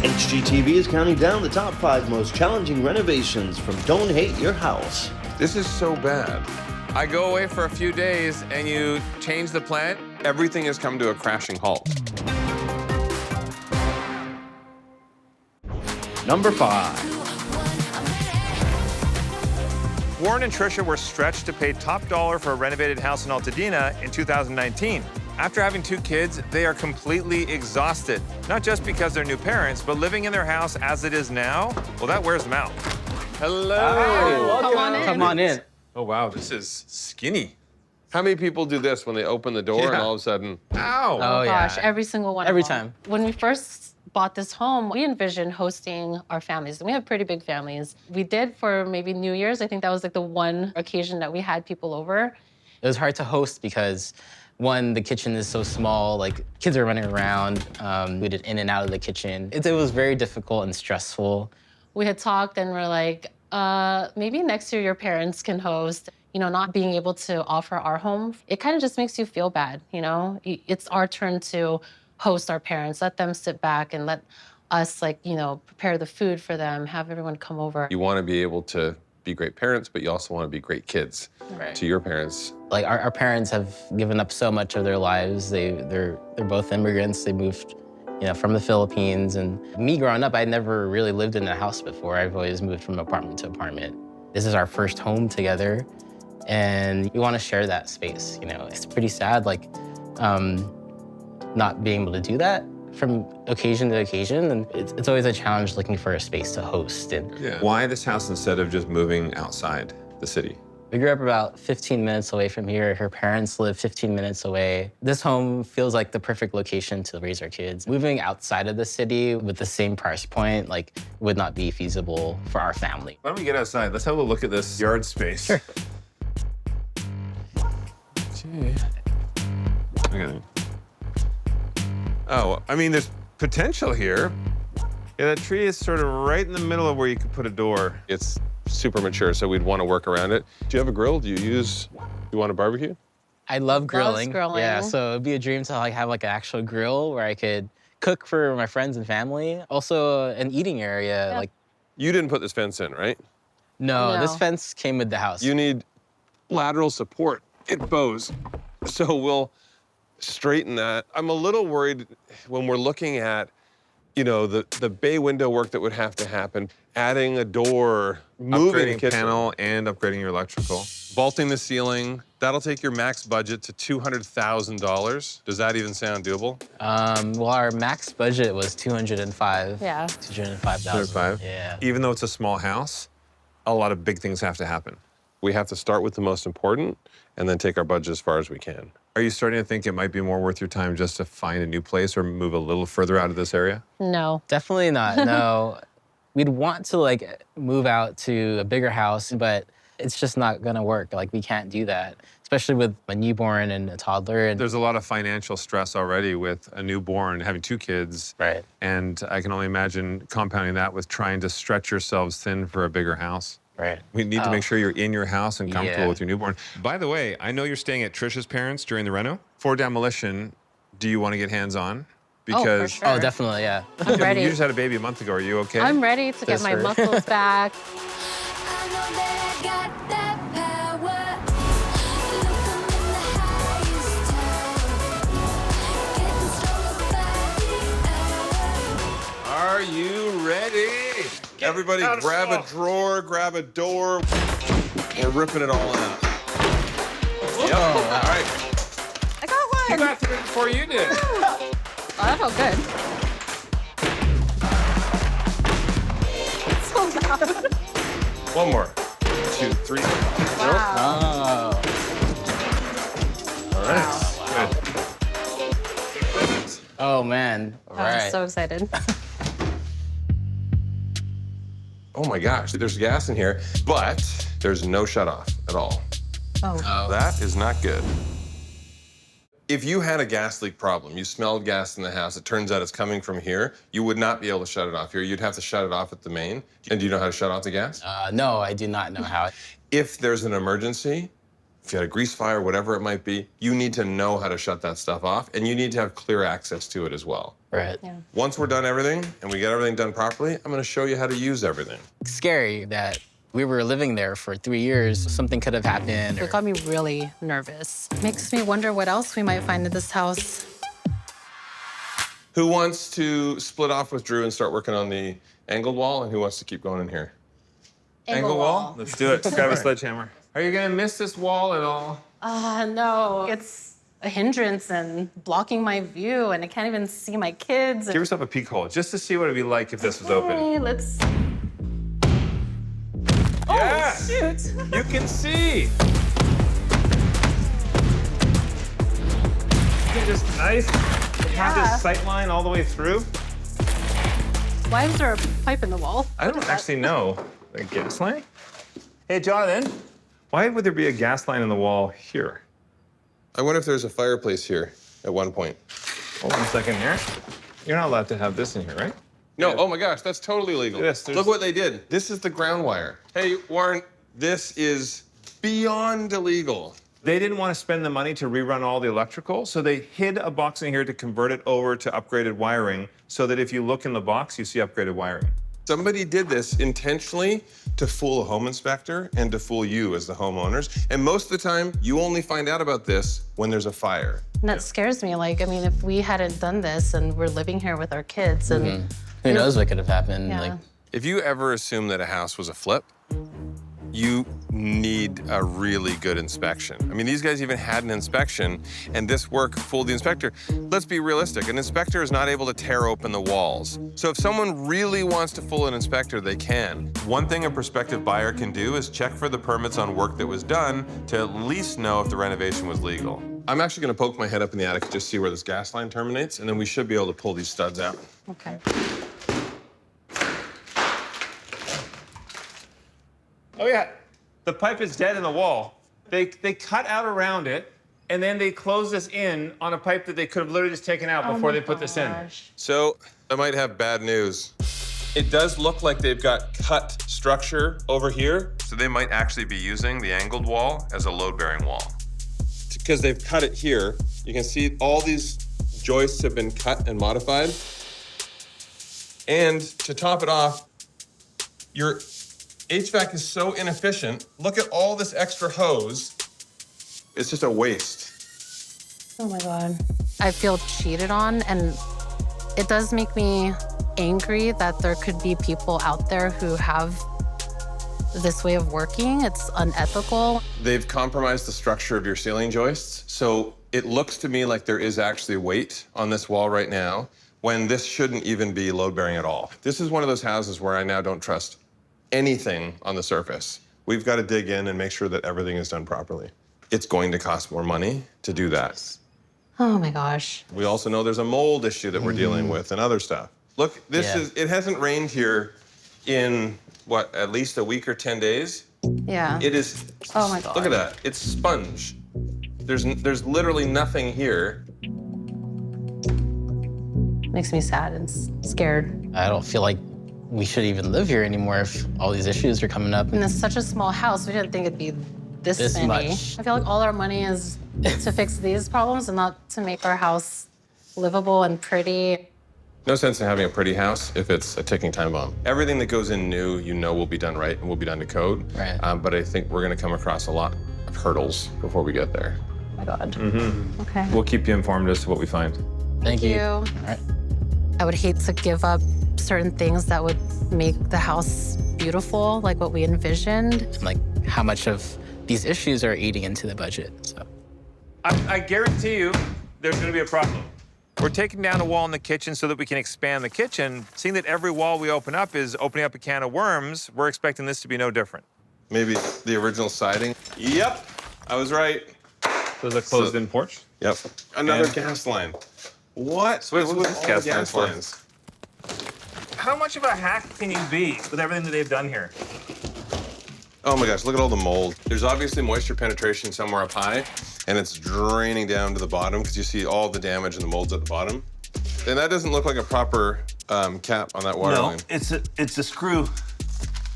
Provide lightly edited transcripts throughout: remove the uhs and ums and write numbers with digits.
HGTV is counting down the top 5 most challenging renovations from Don't Hate Your House. This is so bad. I go away for a few days and you change the plan, everything has come to a crashing halt. Number 5. Warren and Trisha were stretched to pay top dollar for a renovated house in Altadena in 2019. After having 2 kids, they are completely exhausted. Not just because they're new parents, but living in their house as it is now, well, that wears them out. Hello. Hi, come on in. Come on in. Oh, wow, this is skinny. How many people do this when they open the door and all of a sudden, ow? Oh, gosh, yeah. every single one. Every of them. time. When we first bought this home, we envisioned hosting our families. And we have pretty big families. We did for maybe New Year's. I think that was like the one occasion that we had people over. It was hard to host because, one, the kitchen is so small, like kids are running around. We did in and out of the kitchen. It was very difficult and stressful. We had talked and we're like, maybe next year your parents can host. You know, not being able to offer our home, it kind of just makes you feel bad, you know? It's our turn to host our parents, let them sit back and let us, like, you know, prepare the food for them, have everyone come over. You want to be able to be great parents, but you also want to be great kids to your parents. Like, our parents have given up so much of their lives. They're both immigrants. They moved, you know, from the Philippines. And me growing up, I'd never really lived in a house before. I've always moved from apartment to apartment. This is our first home together. And we want to share that space, you know. It's pretty sad, like, not being able to do that from occasion to occasion. And it's always a challenge looking for a space to host. And Why this house instead of just moving outside the city? we grew up about 15 minutes away from here. Her parents live 15 minutes away. This home feels like the perfect location to raise our kids. Moving outside of the city with the same price point, like, would not be feasible for our family. Why don't we get outside? Let's have a look at this yard space. Sure. Okay. Oh, I mean, there's potential here. Yeah, that tree is sort of right in the middle of where you could put a door. It's super mature, so we'd want to work around it. Do you have a grill? Do you want to barbecue? I love grilling. grilling. Yeah, so it'd be a dream to like have like an actual grill where I could cook for my friends and family. Also an eating area. Yeah. Like, You didn't put this fence in, right? no, No. this fence came with the house. You need lateral support. It bows. So we'll straighten that. I'm a little worried when we're looking at, you know, the bay window work that would have to happen, adding a door, moving the Upgrading kitchen, panel and upgrading your electrical. vaulting the ceiling. That'll take your max budget to $200,000. Does that even sound doable? Well, our max budget was 205. Yeah. 205,000. 205? Yeah. Even though it's a small house, a lot of big things have to happen. We have to start with the most important and then take our budget as far as we can. Are you starting to think it might be more worth your time just to find a new place or move a little further out of this area? No. Definitely not. No. We'd want to like move out to a bigger house, but it's just not gonna work. Like, we can't do that, especially with a newborn and a toddler. And There's a lot of financial stress already with a newborn, having 2 kids. right. And I can only imagine compounding that with trying to stretch yourselves thin for a bigger house. Right. We need to Oh. make sure you're in your house and comfortable Yeah. with your newborn. By the way, I know you're staying at Trisha's parents during the reno. For demolition, do you want to get hands-on? Because sure. Oh, definitely, yeah. I'm ready. you just had a baby a month ago. Are you okay? I'm ready to get my Sister. muscles back. I know that I got that power. Look, I'm in the highest tower. Getting stronger by the hour. Are you ready? Everybody grab a drawer, grab a door. We're ripping it all out. Yep. All right. I got one. You got through it before you did. Oh, that felt good. So loud. One more. 2, 3. Wow. Oh. All right. Good. Oh, man. All I'm right. so excited. Oh my gosh, there's gas in here, but there's no shut off at all. Oh. That is not good. If you had a gas leak problem, you smelled gas in the house, it turns out it's coming from here, you would not be able to shut it off here. You'd have to shut it off at the main. And do you know how to shut off the gas? No, I do not know how. If there's an emergency, if you had a grease fire, whatever it might be, you need to know how to shut that stuff off, and you need to have clear access to it as well. Right. Yeah. Once we're done everything and we get everything done properly, I'm gonna show you how to use everything. Scary that we were living there for 3 years. Something could have happened. It got me really nervous. Makes me wonder what else we might find in this house. Who wants to split off with Drew and start working on the angled wall, and who wants to keep going in here? Angle wall? Let's do it. Grab a sledgehammer. Are you gonna miss this wall at all? No. It's a hindrance and blocking my view, and I can't even see my kids. Give yourself a peek hole, just to see what it'd be like if this was open. Hey, let's... Yeah! Oh, shoot. You can see! Isn't it just nice? Have Yeah. this sight line all the way through? Why is there a pipe in the wall? I don't actually know. A gas line? Hey, Jonathan. Why would there be a gas line in the wall here? I wonder if there's a fireplace here at one point. Hold on a second here. You're not allowed to have this in here, right? No, oh my gosh, that's totally legal. Yes, there's- Look what they did. This is the ground wire. Hey, Warren, this is beyond illegal. They didn't want to spend the money to rerun all the electrical, so they hid a box in here to convert it over to upgraded wiring so that if you look in the box, you see upgraded wiring. Somebody did this intentionally to fool a home inspector and to fool you as the homeowners. And most of the time, you only find out about this when there's a fire. And that scares me. Like, I mean, if we hadn't done this and we're living here with our kids and... Who knows what could have happened? Yeah. Like, If you ever assume that a house was a flip, you need a really good inspection. I mean, these guys even had an inspection, and this work fooled the inspector. Let's be realistic. An inspector is not able to tear open the walls. So if someone really wants to fool an inspector, they can. One thing a prospective buyer can do is check for the permits on work that was done to at least know if the renovation was legal. I'm actually gonna poke my head up in the attic to just see where this gas line terminates, and then we should be able to pull these studs out. Okay. Oh yeah, the pipe is dead in the wall. They cut out around it, and then they close this in on a pipe that they could have literally just taken out before they put this in. So I might have bad news. It does look like they've got cut structure over here. So they might actually be using the angled wall as a load-bearing wall. Because they've cut it here, you can see all these joists have been cut and modified. And to top it off, your HVAC is so inefficient. Look at all this extra hose. It's just a waste. Oh my God. I feel cheated on, and it does make me angry that there could be people out there who have this way of working. It's unethical. They've compromised the structure of your ceiling joists. So it looks to me like there is actually weight on this wall right now when this shouldn't even be load-bearing at all. This is one of those houses where I now don't trust anything on the surface. We've got to dig in and make sure that everything is done properly. It's going to cost more money to do that. Oh my gosh. We also know there's a mold issue that we're dealing with and other stuff. Look, it hasn't rained here in, what, at least a week or 10 days? Yeah. It is, Oh my God. look at that, it's sponge. There's literally nothing here. Makes me sad and scared. I don't feel like we should even live here anymore if all these issues are coming up. And it's such a small house. We didn't think it'd be this many. much. I feel like all our money is to fix these problems and not to make our house livable and pretty. No sense in having a pretty house if it's a ticking time bomb. Everything that goes in new, you know will be done right and will be done to code. Right. But I think we're gonna come across a lot of hurdles before we get there. Oh my God. Okay. We'll keep you informed as to what we find. Thank you. All right. I would hate to give up certain things that would make the house beautiful, like what we envisioned. Like how much of these issues are eating into the budget. So I guarantee you there's going to be a problem. We're taking down a wall in the kitchen so that we can expand the kitchen. Seeing that every wall we open up is opening up a can of worms, we're expecting this to be no different. Maybe the original siding. Yep, I was right. So there's a closed-in porch? Yep. Another And- gas line. What? So wait, What's what's with this all gas the line gas for? lines? How much of a hack can you be with everything that they've done here? Oh my gosh, look at all the mold. There's obviously moisture penetration somewhere up high, and it's draining down to the bottom because you see all the damage and the molds at the bottom. And that doesn't look like a proper cap on that water line. it's a screw.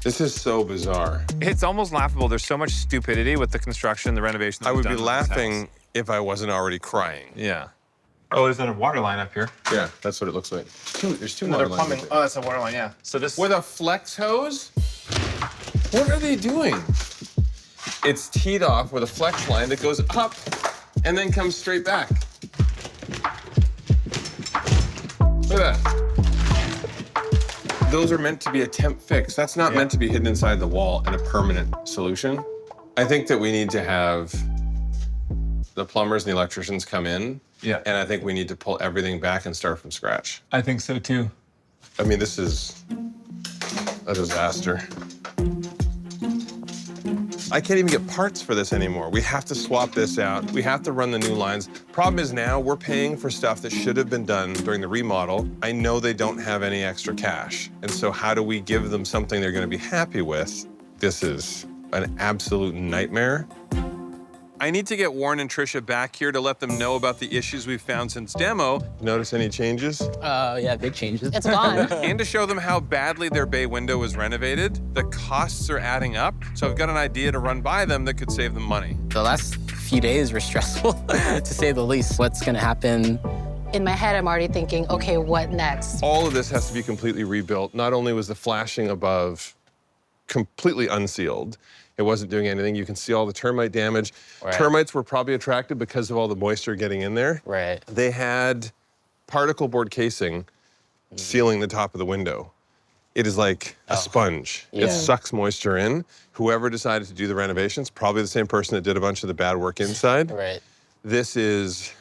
This is so bizarre. It's almost laughable. There's so much stupidity with the construction, the renovation. that I was would be done to this laughing house. if I wasn't already crying. Yeah. Oh, there's a water line up here. Yeah, that's what it looks like. There's two Another water lines. plumbing. Oh, that's a water line, yeah. So this. With a flex hose? What are they doing? It's teed off with a flex line that goes up and then comes straight back. Look at that. Those are meant to be a temp fix. That's not meant to be hidden inside the wall and a permanent solution. I think that we need to have the plumbers and the electricians come in. Yeah. And I think we need to pull everything back and start from scratch. I think so too. I mean, this is a disaster. I can't even get parts for this anymore. We have to swap this out. We have to run the new lines. Problem is now we're paying for stuff that should have been done during the remodel. I know they don't have any extra cash. And so how do we give them something they're gonna be happy with? This is an absolute nightmare. I need to get Warren and Trisha back here to let them know about the issues we've found since demo. Notice any changes? Yeah, big changes. It's gone. And to show them how badly their bay window was renovated. The costs are adding up, so I've got an idea to run by them that could save them money. The last few days were stressful, to say the least. What's gonna happen? In my head, I'm already thinking, okay, what next? All of this has to be completely rebuilt. Not only was the flashing above completely unsealed, it wasn't doing anything. You can see all the termite damage. Right. Termites were probably attracted because of all the moisture getting in there. Right. They had particle board casing sealing the top of the window. It is like a sponge. Yeah. It sucks moisture in. Whoever decided to do the renovations, probably the same person that did a bunch of the bad work inside. Right. This is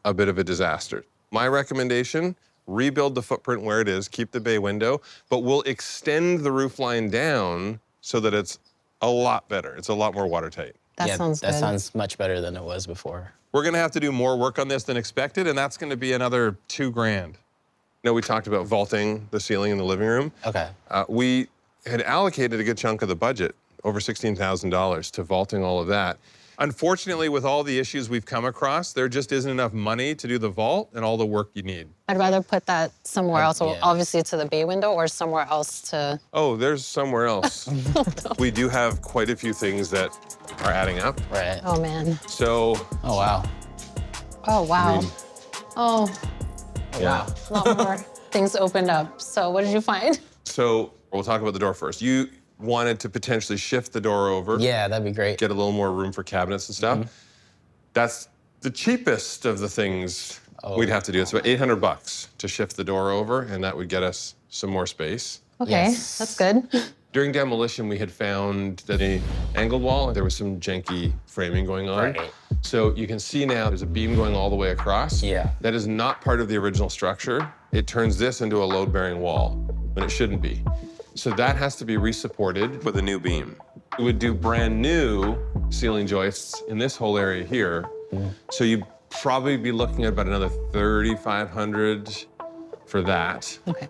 a bit of a disaster. My recommendation, rebuild the footprint where it is, keep the bay window, but we'll extend the roof line down so that it's a lot better. It's a lot more watertight. That sounds good. That sounds much better than it was before. We're gonna have to do more work on this than expected, and that's gonna be another $2 grand. You know, we talked about vaulting the ceiling in the living room. Okay. We had allocated a good chunk of the budget, over $16,000, to vaulting all of that. Unfortunately, with all the issues we've come across, there just isn't enough money to do the vault and all the work you need. I'd rather put that somewhere else, yeah. obviously to the bay window or somewhere else to. Oh, there's somewhere else. We do have quite a few things that are adding up. Right. Oh man. So, Oh, wow. Oh wow. I mean, Oh, yeah. a lot more things opened up. So what did you find? So we'll talk about the door first. You wanted to potentially shift the door over. Yeah, that'd be great. Get a little more room for cabinets and stuff. That's the cheapest of the things we'd have to do. It's about $800 to shift the door over, and that would get us some more space. Okay, Yes. that's good. During demolition, we had found that the angled wall, there was some janky framing going on. Right. So you can see now there's a beam going all the way across. Yeah. That is not part of the original structure. It turns this into a load-bearing wall, when it shouldn't be. So that has to be resupported with a new beam. We would do brand new ceiling joists in this whole area here. So you'd probably be looking at about another $3,500 for that. Okay.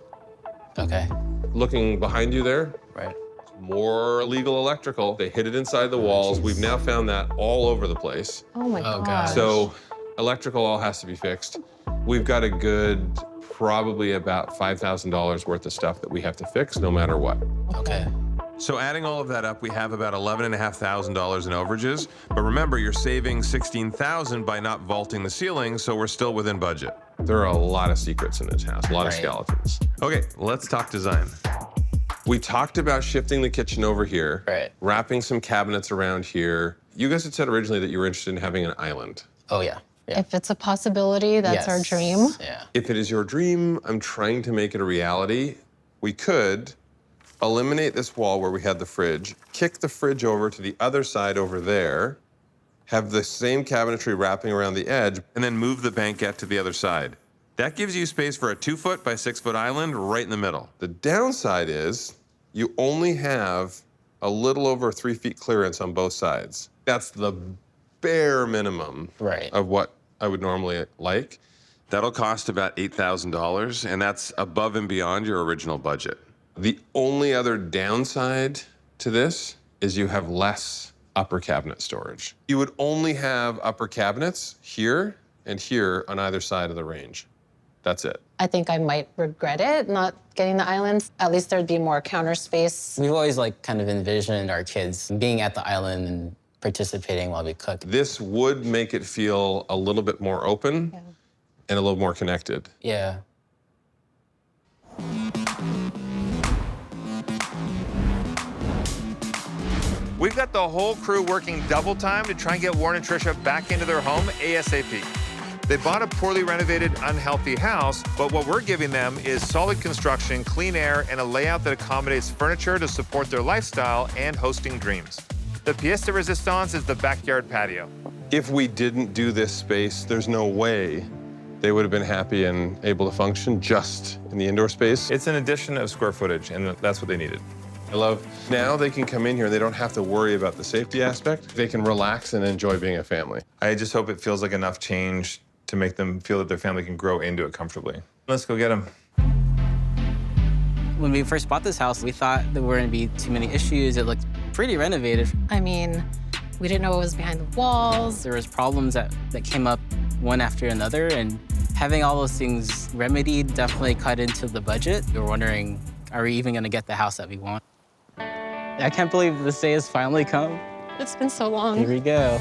Okay. Looking behind you there, Right. more illegal electrical. They hid it inside the walls. We've now found that all over the place. Oh my Oh, god. gosh. So electrical all has to be fixed. We've got a good, probably about $5,000 worth of stuff that we have to fix no matter what. Okay. So adding all of that up, we have about $11,500 in overages. But remember, you're saving $16,000 by not vaulting the ceiling, so we're still within budget. There are a lot of secrets in this house, a lot of Right. skeletons. Okay, let's talk design. We talked about shifting the kitchen over here, Right. wrapping some cabinets around here. You guys had said originally that you were interested in having an island. Oh, yeah. Yeah. If it's a possibility, that's our Yes. dream. Yeah. If it is your dream, I'm trying to make it a reality. We could eliminate this wall where we had the fridge, kick the fridge over to the other side over there, have the same cabinetry wrapping around the edge, and then move the banquette to the other side. That gives you space for a 2-foot by 6-foot island right in the middle. The downside is you only have a little over 3 feet clearance on both sides. That's the bare minimum Right. of what I would normally like. That'll cost about $8,000, and that's above and beyond your original budget. The only other downside to this is you have less upper cabinet storage. You would only have upper cabinets here and here on either side of the range. That's it. I think I might regret it, not getting the island. At least there'd be more counter space. We've always like kind of envisioned our kids being at the island and participating while we cook. This would make it feel a little bit more open and a little more connected. Yeah. We've got the whole crew working double time to try and get Warren and Trisha back into their home ASAP. They bought a poorly renovated, unhealthy house, but what we're giving them is solid construction, clean air, and a layout that accommodates furniture to support their lifestyle and hosting dreams. The pièce de résistance is the backyard patio. If we didn't do this space, there's no way they would have been happy and able to function just in the indoor space. It's an addition of square footage, and that's what they needed. I love now they can come in here and they don't have to worry about the safety aspect. They can relax and enjoy being a family. I just hope it feels like enough change to make them feel that their family can grow into it comfortably. Let's go get them. When we first bought this house, we thought there weren't going to be too many issues. It looked pretty renovated. I mean, we didn't know what was behind the walls. There was problems that came up one after another, and having all those things remedied definitely cut into the budget. We were wondering, are we even going to get the house that we want? I can't believe this day has finally come. It's been so long. Here we go.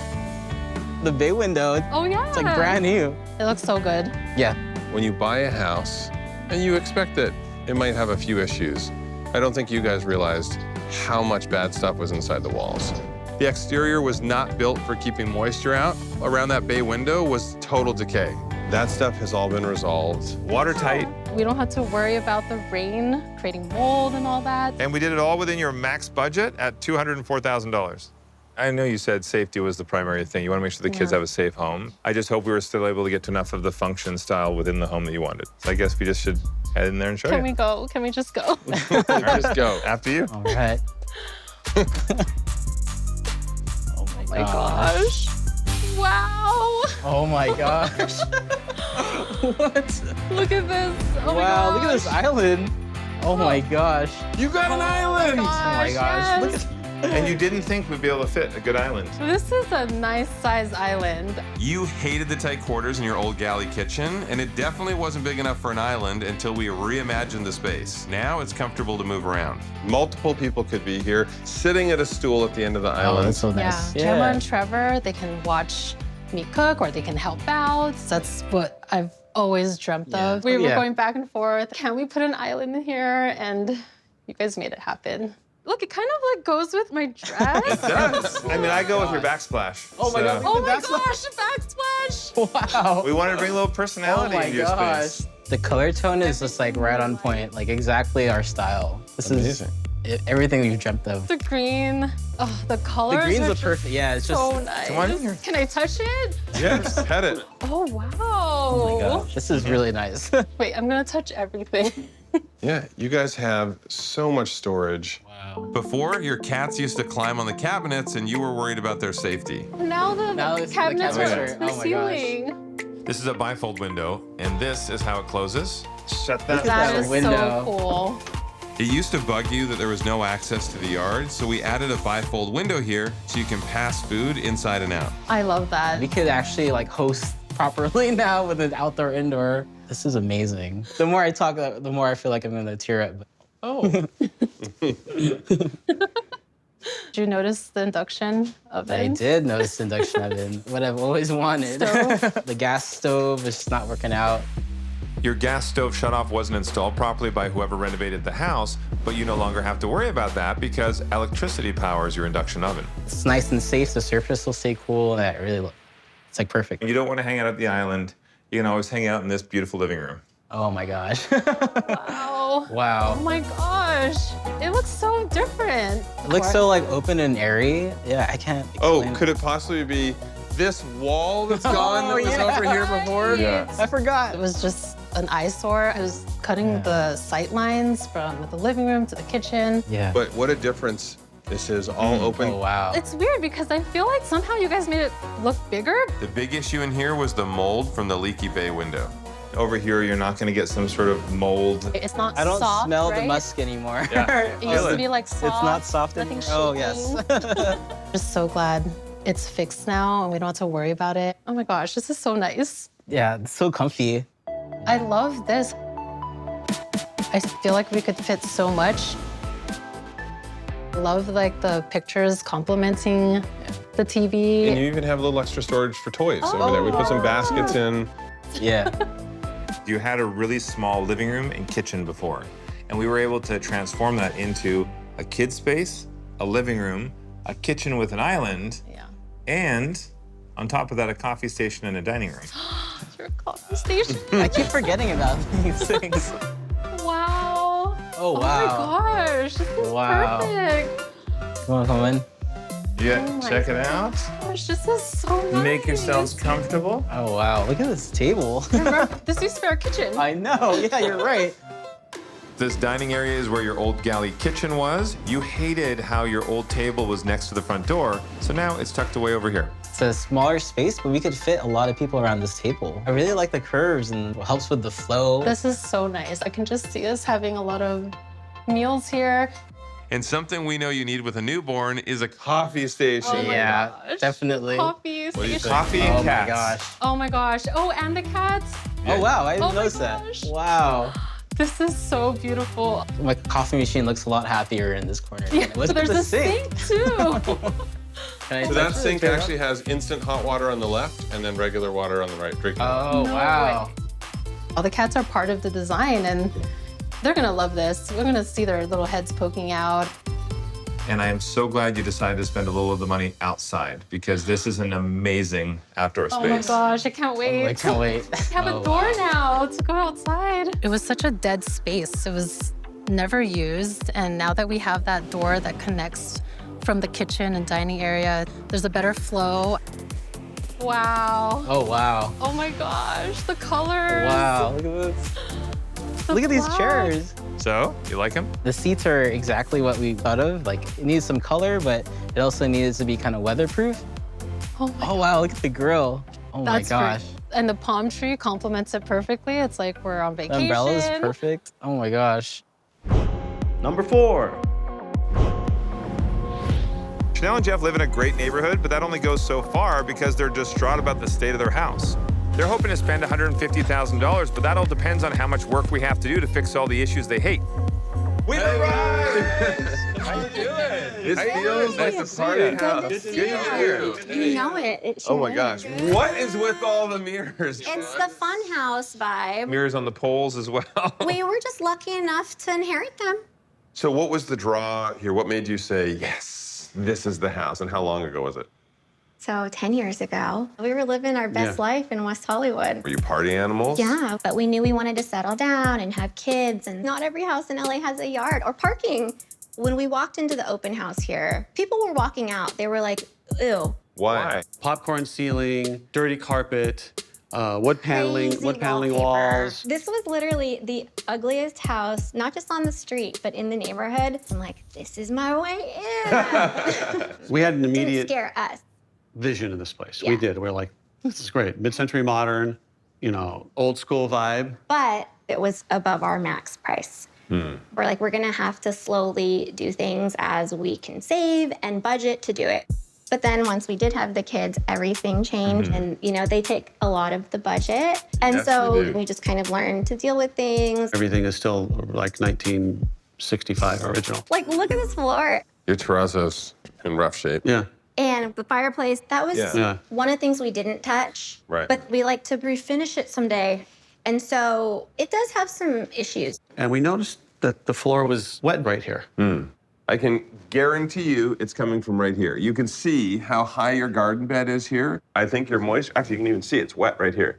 The bay window, Oh, yeah. it's like brand new. It looks so good. Yeah. When you buy a house and you expect that it might have a few issues, I don't think you guys realized how much bad stuff was inside the walls. The exterior was not built for keeping moisture out. Around that bay window was total decay. That stuff has all been resolved. Watertight. We don't have to worry about the rain creating mold and all that. And we did it all within your max budget at $204,000. I know you said safety was the primary thing. You want to make sure the kids have a safe home. I just hope we were still able to get to enough of the function style within the home that you wanted. So I guess we just should head in there and show Can you. we go? Can we just go? Just go. After you. All right. Oh my Gosh. Wow. Oh my gosh. What? Look at this. Oh my Wow, look at gosh. this island. Oh my gosh. You got an island! Oh my gosh. Look yes. at And you didn't think we'd be able to fit a good island. This is a nice size island. You hated the tight quarters in your old galley kitchen, and it definitely wasn't big enough for an island until we reimagined the space. Now it's comfortable to move around. Multiple people could be here, sitting at a stool at the end of the Oh, island. that's so nice. Yeah. Gemma and Trevor, they can watch me cook or they can help out. That's what I've always dreamt of. We were Yeah. going back and forth. Can we put an island in here? And you guys made it happen. Look, it kind of like goes with my dress. It does. I mean, I go with your backsplash. Oh my God. Oh my gosh, a backsplash. Wow. We wanted to bring a little personality Oh my into your gosh. space. The color tone is just like right on point, like exactly our style. This Amazing. is everything we've dreamt of. The green. Oh, the The colors greens are are perfect. Yeah, it's just. so nice. Come on in here. Can I touch it? Yes, pet it. Oh, wow. Oh my gosh, this is really nice. Wait, I'm gonna touch everything. Yeah, you guys have so much storage. Wow. Before, your cats used to climb on the cabinets and you were worried about their safety. Now Now the the cabinets are cabinets up to are- the oh my gosh. ceiling. This is a bifold window, and this is how it closes. Shut that at That that is window. so cool. It used to bug you that there was no access to the yard, so we added a bifold window here so you can pass food inside and out. I love that. We could actually like host properly now with an outdoor indoor. This is amazing. The more I talk, the more I feel like I'm gonna tear up. Oh. Did you notice the induction oven? I did notice the induction oven, what I've always wanted. Stove. The gas stove is just not working out. Your gas stove shutoff wasn't installed properly by whoever renovated the house, but you no longer have to worry about that because electricity powers your induction oven. It's nice and safe. The surface will stay cool, and it really, it's like perfect. You don't want to hang out at the island. You can always hang out in this beautiful living room. Oh my gosh. Wow. Wow. Oh my gosh. It looks so different. It looks so like open and airy. Yeah, I can't Oh, explain could it possibly be this wall that's gone that was yeah. over here before? Yeah. I forgot. It was just an eyesore. I was cutting the sight lines from the living room to the kitchen. Yeah. But what a difference this is, all open. Oh, wow. It's weird because I feel like somehow you guys made it look bigger. The big issue in here was the mold from the leaky bay window. Over here, you're not going to get some sort of mold. It's not I don't soft, smell right? the musk anymore. Yeah. It used to be like soft. It's not soft nothing anymore. Oh, yes. shaking. Just so glad it's fixed now and we don't have to worry about it. Oh my gosh, this is so nice. Yeah, it's so comfy. I love this. I feel like we could fit so much. Love like the pictures complementing the TV. And you even have a little extra storage for toys over there. We put some baskets in. Yeah. You had a really small living room and kitchen before, and we were able to transform that into a kid space, a living room, a kitchen with an island, Yeah. and on top of that, a coffee station and a dining room. Your coffee station. I keep forgetting about these things. Wow. Oh, wow. Oh my gosh. This is Wow. perfect. Come in. Yeah, Oh my check it out. Gosh, this is so nice. Make yourselves comfortable. Oh, wow. Look at this table. This used to be our kitchen. I know. Yeah, you're right. This dining area is where your old galley kitchen was. You hated how your old table was next to the front door, so now it's tucked away over here. It's a smaller space, but we could fit a lot of people around this table. I really like the curves and it helps with the flow. This is so nice. I can just see us having a lot of meals here. And something we know you need with a newborn is a coffee station. Oh my Yeah, gosh. definitely. Coffee do you station. think? Coffee Oh and my cats. gosh. Oh my gosh. Oh, and the cats. Oh, wow. I Oh didn't my notice that. gosh. Wow. This is so beautiful. My coffee machine looks a lot happier in this corner. Yeah, Look so at there's the a sink too. Can I So touch that it? sink Turn it actually has instant hot water on the left and then regular water on the right. Drinking. Oh, No wow. All the cats are part of the design and they're gonna love this. We're gonna see their little heads poking out. And I am so glad you decided to spend a little of the money outside because this is an amazing outdoor space. Oh my gosh, I can't wait. I can't wait. We have a door now to go outside. It was such a dead space. It was never used. And now that we have that door that connects from the kitchen and dining area, there's a better flow. Wow. Oh, wow. Oh my gosh, the colors. Wow, look at this. the Look at these black. chairs. So, you like them? The seats are exactly what we thought of. Like, it needs some color, but it also needed to be kind of weatherproof. Oh my Oh, wow, look at the grill. Oh my That's gosh. great. And the palm tree complements it perfectly. It's like we're on The vacation. umbrella is perfect. Oh my gosh. Number 4. Chanel and Jeff live in a great neighborhood, but that only goes so far because they're distraught about the state of their house. They're hoping to spend $150,000, but that all depends on how much work we have to do to fix all the issues they hate. We've arrived! How you doing? This feels like a party house. Good to see you. You know it. It Oh my sure gosh. is. What is with all the mirrors? It's the funhouse vibe. Mirrors on the poles as well. We were just lucky enough to inherit them. So what was the draw here? What made you say, yes, this is the house? And how long ago was it? So 10 years ago, we were living our best life in West Hollywood. Were you party animals? Yeah, but we knew we wanted to settle down and have kids, and not every house in LA has a yard or parking. When we walked into the open house here, people were walking out. They were like, ew. Why? Popcorn ceiling, dirty carpet, wood paneling, Crazy wallpaper. walls. This was literally the ugliest house, not just on the street, but in the neighborhood. I'm like, this is my way in. We had an Didn't immediate scare us. vision of this place. Yeah. We did. We were like, this is great. Mid-century modern, you know, old school vibe. But it was above our max price. We're like, we're gonna have to slowly do things as we can save and budget to do it. But then once we did have the kids, everything changed, and you know, they take a lot of the budget. And Yes, so they do. we just kind of learned to deal with things. Everything is still like 1965 original. Like, look at this floor. Your terrazzo's in rough shape. Yeah. And the fireplace, that was Yeah. one of the things we didn't touch. Right. But we like to refinish it someday. And so it does have some issues. And we noticed that the floor was wet right here. I can guarantee you it's coming from right here. You can see how high your garden bed is here. I think your moisture, actually, you can even see it's wet right here.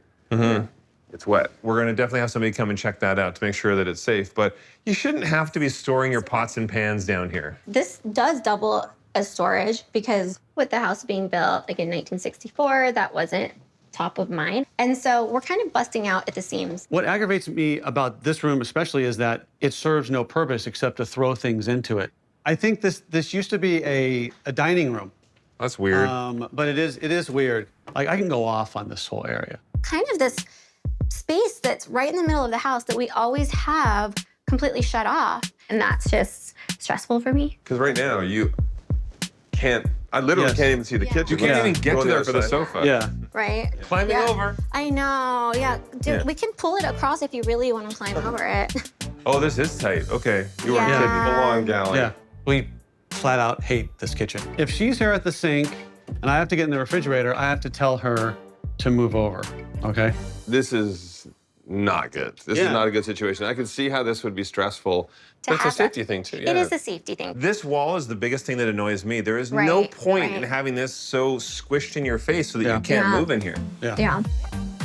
It's wet. We're gonna definitely have somebody come and check that out to make sure that it's safe, but you shouldn't have to be storing your pots and pans down here. This does double as storage because with the house being built like in 1964, that wasn't top of mind. And so we're kind of busting out at the seams. What aggravates me about this room especially is that it serves no purpose except to throw things into it. I think this used to be a dining room, That's weird. but it is weird. Like, I can go off on this whole area. Kind of this space that's right in the middle of the house that we always have completely shut off. And that's just stressful for me. Because right now, you can't I literally Yes. can't even see the Yeah. kitchen. You can't Let's even get go to the there other for the side. sofa. Yeah. Right? Climbing Yeah. over. I know. Yeah. Dude, Yeah. we can pull it across if you really want to climb over it. Oh, this is tight. Okay. You are Yeah. kidding. Full on galley. Yeah. We flat out hate this kitchen. If she's here at the sink and I have to get in the refrigerator, I have to tell her to move over. Okay? This is not good. This Yeah. is not a good situation. I can see how this would be stressful. To But it's a have that. safety thing too. Yeah. It is a safety thing. This wall is the biggest thing that annoys me. There is no Right, point in right. having this so squished in your face so that Yeah. you can't Yeah. move in here. Yeah.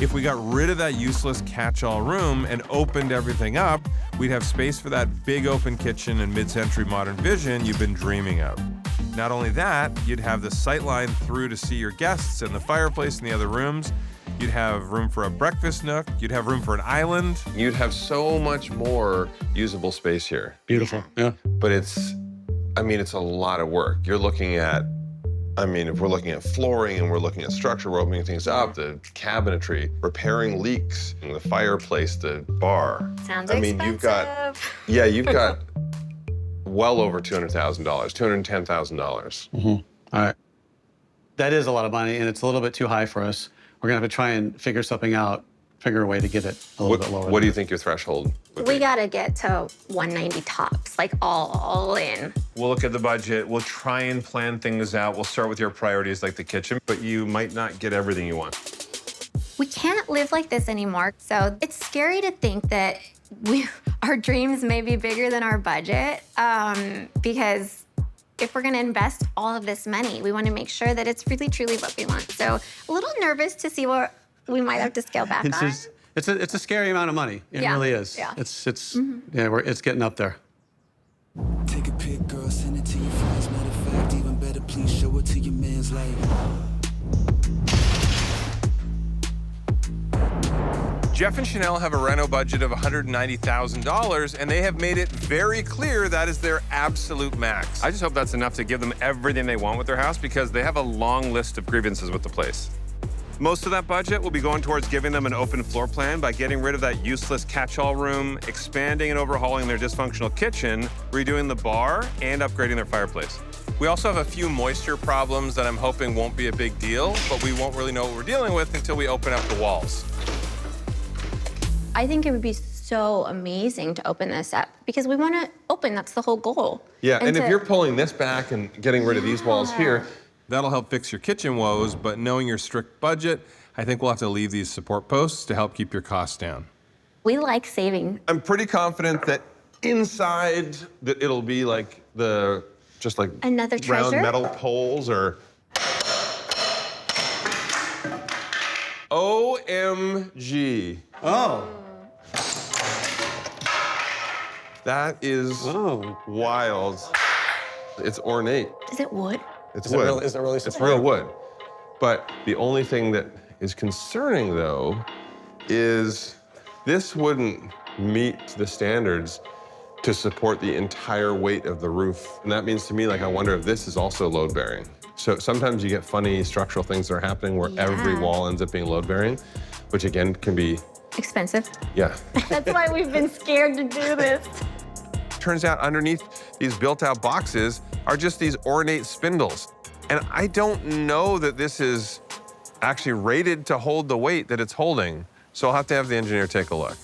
If we got rid of that useless catch-all room and opened everything up, we'd have space for that big open kitchen and mid-century modern vision you've been dreaming of. Not only that, you'd have the sight line through to see your guests and the fireplace in the other rooms. You'd have room for a breakfast nook. You'd have room for an island. You'd have so much more usable space here. Beautiful. Yeah. But it's a lot of work. You're looking at, if we're looking at flooring and we're looking at structure, we're opening things up, the cabinetry, repairing leaks, the fireplace, the bar. Sounds You've got, you've got well over $200,000, $210,000. All right. That is a lot of money, and it's a little bit too high for us. We're gonna have to try and figure something out, figure a way to get it a little bit lower. What do you think your threshold would We be? gotta get to 190 tops, like all in. We'll look at the budget. We'll try and plan things out. We'll start with your priorities like the kitchen, but you might not get everything you want. We can't live like this anymore. So it's scary to think that our dreams may be bigger than our budget, because if we're gonna invest all of this money, we wanna make sure that it's really, truly what we want. So a little nervous to see what we might have to scale back on. It's a scary amount of money. It Yeah. really is. Yeah. It's getting up there. Take a pic, girl, send it to your friends. Matter of fact, even better, please show it to your man's like. Jeff and Chanel have a reno budget of $190,000, and they have made it very clear that is their absolute max. I just hope that's enough to give them everything they want with their house because they have a long list of grievances with the place. Most of that budget will be going towards giving them an open floor plan by getting rid of that useless catch-all room, expanding and overhauling their dysfunctional kitchen, redoing the bar, and upgrading their fireplace. We also have a few moisture problems that I'm hoping won't be a big deal, but we won't really know what we're dealing with until we open up the walls. I think it would be so amazing to open this up because we want to open. That's the whole goal. Yeah, and if to- you're pulling this back and getting rid of these walls here, that'll help fix your kitchen woes, but knowing your strict budget, I think we'll have to leave these support posts to help keep your costs down. We like saving. I'm pretty confident that inside that it'll be like just like Another round treasure? metal poles or OMG. Oh. That is wild. It's ornate. Is it wood? It's Is it wood. real- is it really It's support? real wood. But the only thing that is concerning, though, is this wouldn't meet the standards to support the entire weight of the roof. And that means to me, like, I wonder if this is also load-bearing. So sometimes you get funny structural things that are happening where every Yeah. wall ends up being load-bearing, which again can be, Expensive. yeah. That's why we've been scared to do this. Turns out underneath these built-out boxes are just these ornate spindles. And I don't know that this is actually rated to hold the weight that it's holding. So I'll have to have the engineer take a look.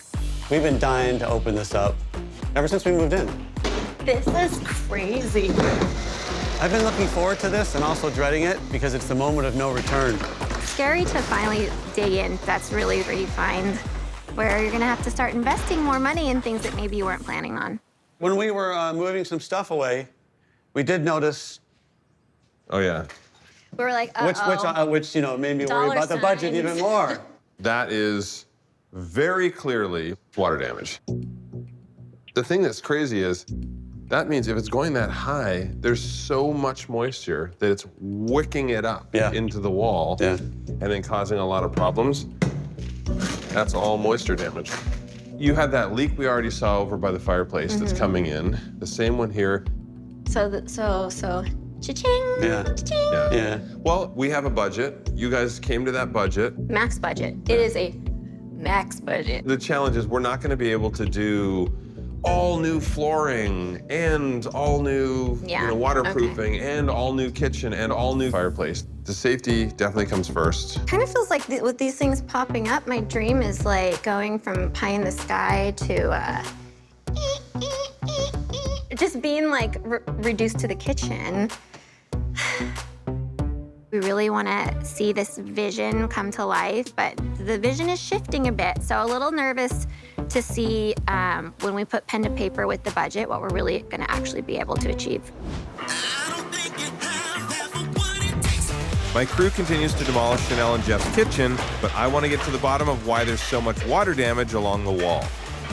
We've been dying to open this up ever since we moved in. This is crazy. I've been looking forward to this and also dreading it because it's the moment of no return. Scary to finally dig in. That's really where you find where you're gonna have to start investing more money in things that maybe you weren't planning on. When we were moving some stuff away, we did notice Oh yeah, We were like, which made me worry Dollar about the budget signs. even more. that is very clearly water damage. The thing that's crazy is that means if it's going that high, there's so much moisture that it's wicking it up into the wall and then causing a lot of problems. That's all moisture damage. You had that leak we already saw over by the fireplace that's coming in. The same one here. So cha-ching, Yeah. cha-ching. Yeah. Well, we have a budget. You guys came to that budget. Max budget. It is a max budget. The challenge is we're not going to be able to do all new flooring and all new Yeah, waterproofing and all new kitchen and all new fireplace. The safety definitely comes first. Kind of feels like with these things popping up, my dream is like going from pie in the sky to just being like reduced to the kitchen. We really want to see this vision come to life, but the vision is shifting a bit. So a little nervous to see when we put pen to paper with the budget, what we're really going to actually be able to achieve. My crew continues to demolish Chanel and Jeff's kitchen, but I want to get to the bottom of why there's so much water damage along the wall.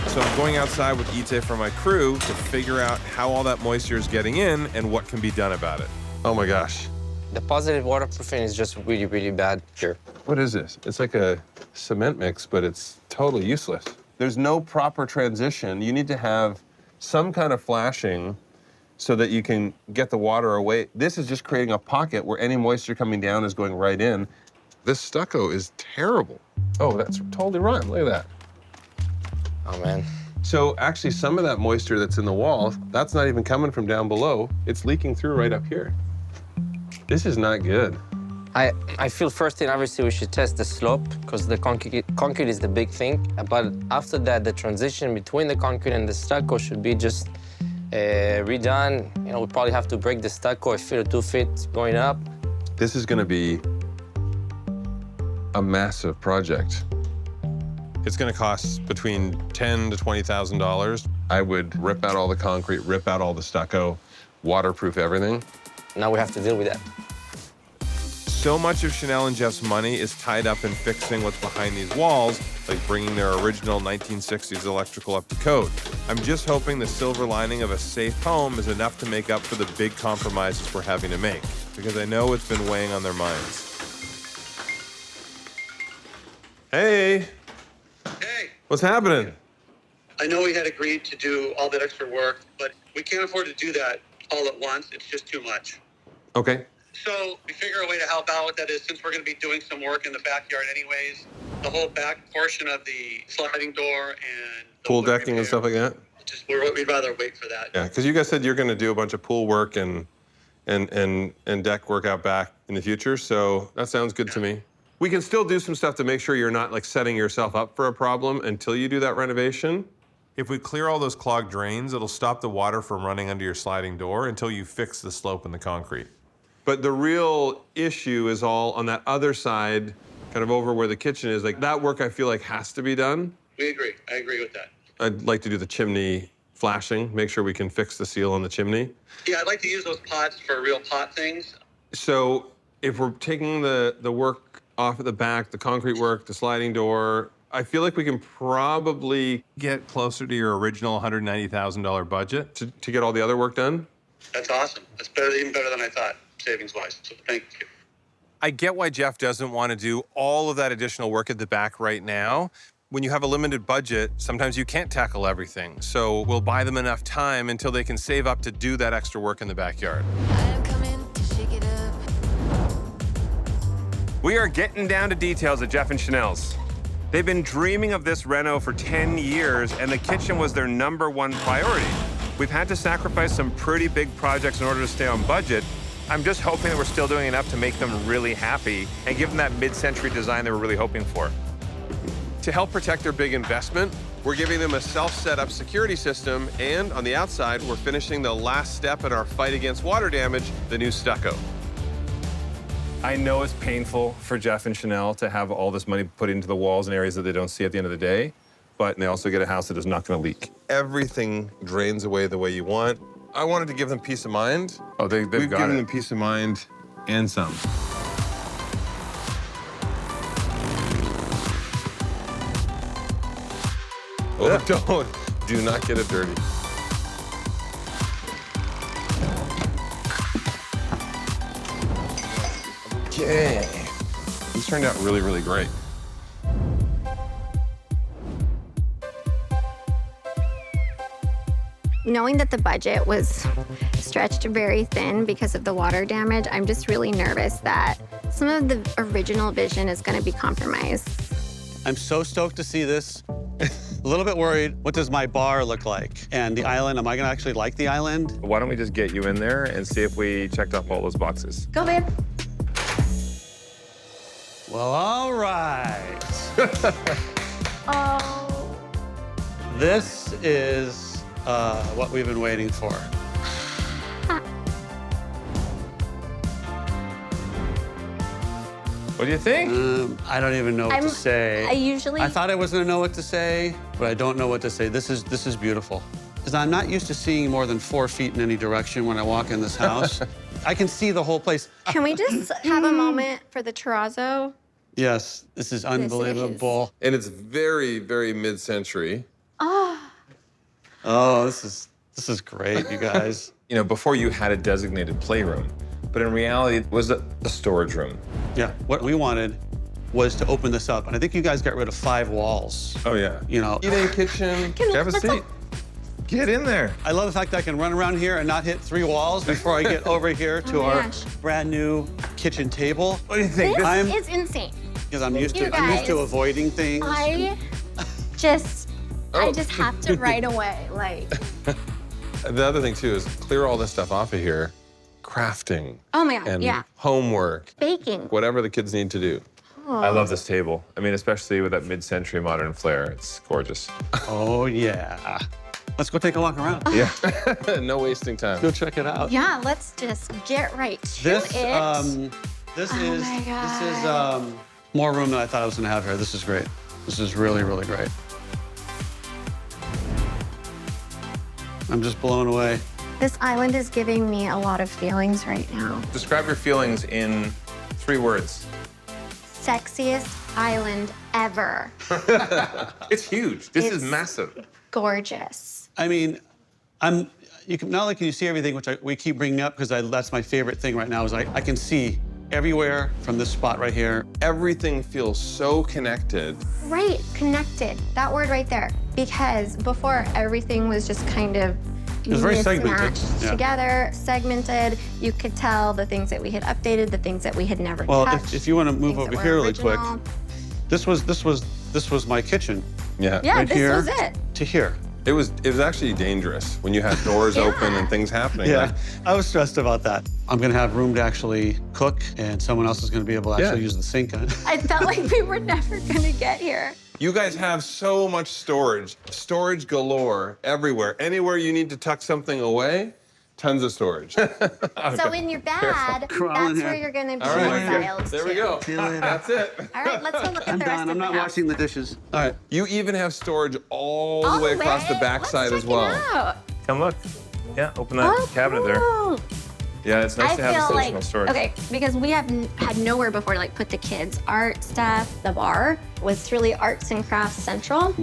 So I'm going outside with Ite from my crew to figure out how all that moisture is getting in and what can be done about it. Oh my gosh. The positive waterproofing is just really, really bad here. What is this? It's like a cement mix, but it's totally useless. There's no proper transition. You need to have some kind of flashing so that you can get the water away. This is just creating a pocket where any moisture coming down is going right in. This stucco is terrible. Oh, that's totally rotten. Look at that. Oh, man. So actually, some of that moisture that's in the wall, that's not even coming from down below. It's leaking through right up here. This is not good. I feel first thing, obviously, we should test the slope because the concrete is the big thing. But after that, the transition between the concrete and the stucco should be just redone. You know, we probably have to break the stucco a feet or 2 feet going up. This is going to be a massive project. It's going to cost between $10,000 to $20,000. I would rip out all the concrete, rip out all the stucco, waterproof everything. Now we have to deal with that. So much of Chanel and Jeff's money is tied up in fixing what's behind these walls, like bringing their original 1960s electrical up to code. I'm just hoping the silver lining of a safe home is enough to make up for the big compromises we're having to make, because I know it's been weighing on their minds. Hey. Hey, What's happening? I know we had agreed to do all that extra work, but we can't afford to do that all at once. It's just too much. Okay. So we figure a way to help out with that is, since we're going to be doing some work in the backyard anyways, the whole back portion of the sliding door and the Pool wood decking and stuff like that? We'd rather wait for that. Yeah, because you guys said you're going to do a bunch of pool work and deck work out back in the future, so that sounds good to me. We can still do some stuff to make sure you're not like setting yourself up for a problem until you do that renovation. If we clear all those clogged drains, it'll stop the water from running under your sliding door until you fix the slope in the concrete. But the real issue is all on that other side, kind of over where the kitchen is. Like, that work I feel like has to be done. We agree. I agree with that. I'd like to do the chimney flashing, make sure we can fix the seal on the chimney. Yeah, I'd like to use those pots for real pot things. So if we're taking the work off at the back, the concrete work, the sliding door, I feel like we can probably get closer to your original $190,000 budget to get all the other work done. That's awesome. That's better, even better than I thought, savings-wise. So thank you. I get why Jeff doesn't want to do all of that additional work at the back right now. When you have a limited budget, sometimes you can't tackle everything. So we'll buy them enough time until they can save up to do that extra work in the backyard. I'm coming to shake it up. We are getting down to details at Jeff and Chanel's. They've been dreaming of this reno for 10 years, and the kitchen was their #1 priority. We've had to sacrifice some pretty big projects in order to stay on budget. I'm just hoping that we're still doing enough to make them really happy and give them that mid-century design they were really hoping for. To help protect their big investment, we're giving them a self-set-up security system, and on the outside, we're finishing the last step in our fight against water damage, the new stucco. I know it's painful for Jeff and Chanel to have all this money put into the walls in areas that they don't see at the end of the day, but they also get a house that is not going to leak. Everything drains away the way you want. I wanted to give them peace of mind. Oh, they've We've got given it. them peace of mind and some. Oh, do not get it dirty. Okay. These turned out really, really great. Knowing that the budget was stretched very thin because of the water damage, I'm just really nervous that some of the original vision is going to be compromised. I'm so stoked to see this. a little bit worried, what does my bar look like? And the island, am I gonna actually like the island? Why don't we just get you in there and see if we checked off all those boxes? Go, babe. Well, all right. Oh. This is what we've been waiting for. What do you think? I don't even know what to say. I thought I was gonna know what to say, but I don't know what to say. This is beautiful. Because I'm not used to seeing more than 4 feet in any direction when I walk in this house. I can see the whole place. Can we just have a moment for the terrazzo? Yes, this is unbelievable. And it's very, very mid-century. Oh, this is great, you guys. You know, before you had a designated playroom, but in reality, it was a storage room. Yeah, what we wanted was to open this up, and I think you guys got rid of 5 walls. Oh, yeah. You know, Eating kitchen. Have a seat. Get in there. I love the fact that I can run around here and not hit 3 walls before I get over here to our gosh. brand new kitchen table. What do you think? This is insane. Because I'm used You to guys. avoiding things. I just have to right away, like. The other thing, too, is clear all this stuff off of here. Crafting. Oh my God, and yeah. homework. Baking. Whatever the kids need to do. I love this table. I mean, especially with that mid-century modern flair. It's gorgeous. Oh, yeah. Let's go take a walk around. Yeah. No wasting time. Go check it out. Yeah, let's just get right to This, it. this Oh is my this is more room than I thought I was gonna have here. This is great. This is really, really great. I'm just blown away. This island is giving me a lot of feelings right now. Describe your feelings in 3 words. Sexiest island ever. It's huge. This is It's- massive. Gorgeous. I mean, not only can you see everything, which we keep bringing up because that's my favorite thing right now, is I can see everywhere from this spot right here. Everything feels so connected. Right, connected. That word right there. Because before, everything was just kind of It was very segmented, mismatched yeah. together, segmented. You could tell the things that we had updated, the things that we had never Well, touched. if you want to move things over that were here really quick, original. this was my kitchen. Yeah. Yeah, right this here was it. to here. It was actually dangerous when you had doors open and things happening. Yeah, Like, I was stressed about that. I'm gonna have room to actually cook, and someone else is gonna be able to actually use the sink. I felt like we were never gonna get here. you guys have so much storage. Storage galore everywhere. Anywhere you need to tuck something away, tons of storage. So in your bed, Crawl in that's here. where you're gonna be All right. exiled There we to. go. That's it. All right, let's go look at I'm the rest done. of I'm the not house. washing the dishes. All right. You even have storage all the way across the backside as well. Come look. Yeah, open that cabinet there. Cool. Yeah, it's nice I to have feel this like, additional storage. okay, because we have had nowhere before to like put the kids' art stuff. The bar was really arts and crafts central,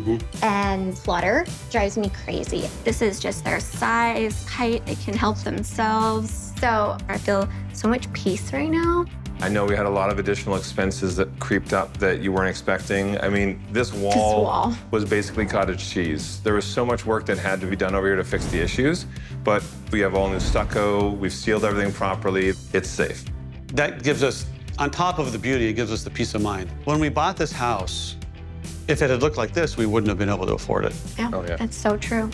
and clutter drives me crazy. This is just their size, height, they can help themselves. So I feel so much peace right now. I know we had a lot of additional expenses that creeped up that you weren't expecting. I mean, this wall was basically cottage cheese. There was so much work that had to be done over here to fix the issues, but we have all new stucco, we've sealed everything properly, it's safe. That gives us, on top of the beauty, it gives us the peace of mind. When we bought this house, if it had looked like this, we wouldn't have been able to afford it. Yeah, Oh, yeah. that's so true.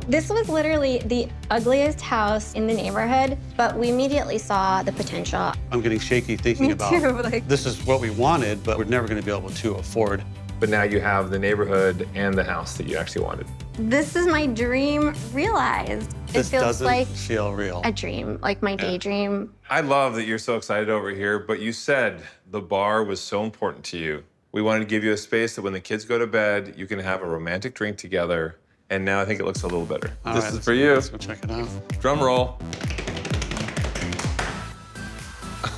This was literally the ugliest house in the neighborhood, but we immediately saw the potential. I'm getting shaky thinking Me about too, like- this is what we wanted, but we're never going to be able to afford. But now you have the neighborhood and the house that you actually wanted. This is my dream realized. This it feels doesn't like feel real. a dream, like my daydream. I love that you're so excited over here, but you said the bar was so important to you. We wanted to give you a space that when the kids go to bed, you can have a romantic drink together. And now I think it looks a little better. All This right, is let's- for you. Let's go check it out. Drum roll.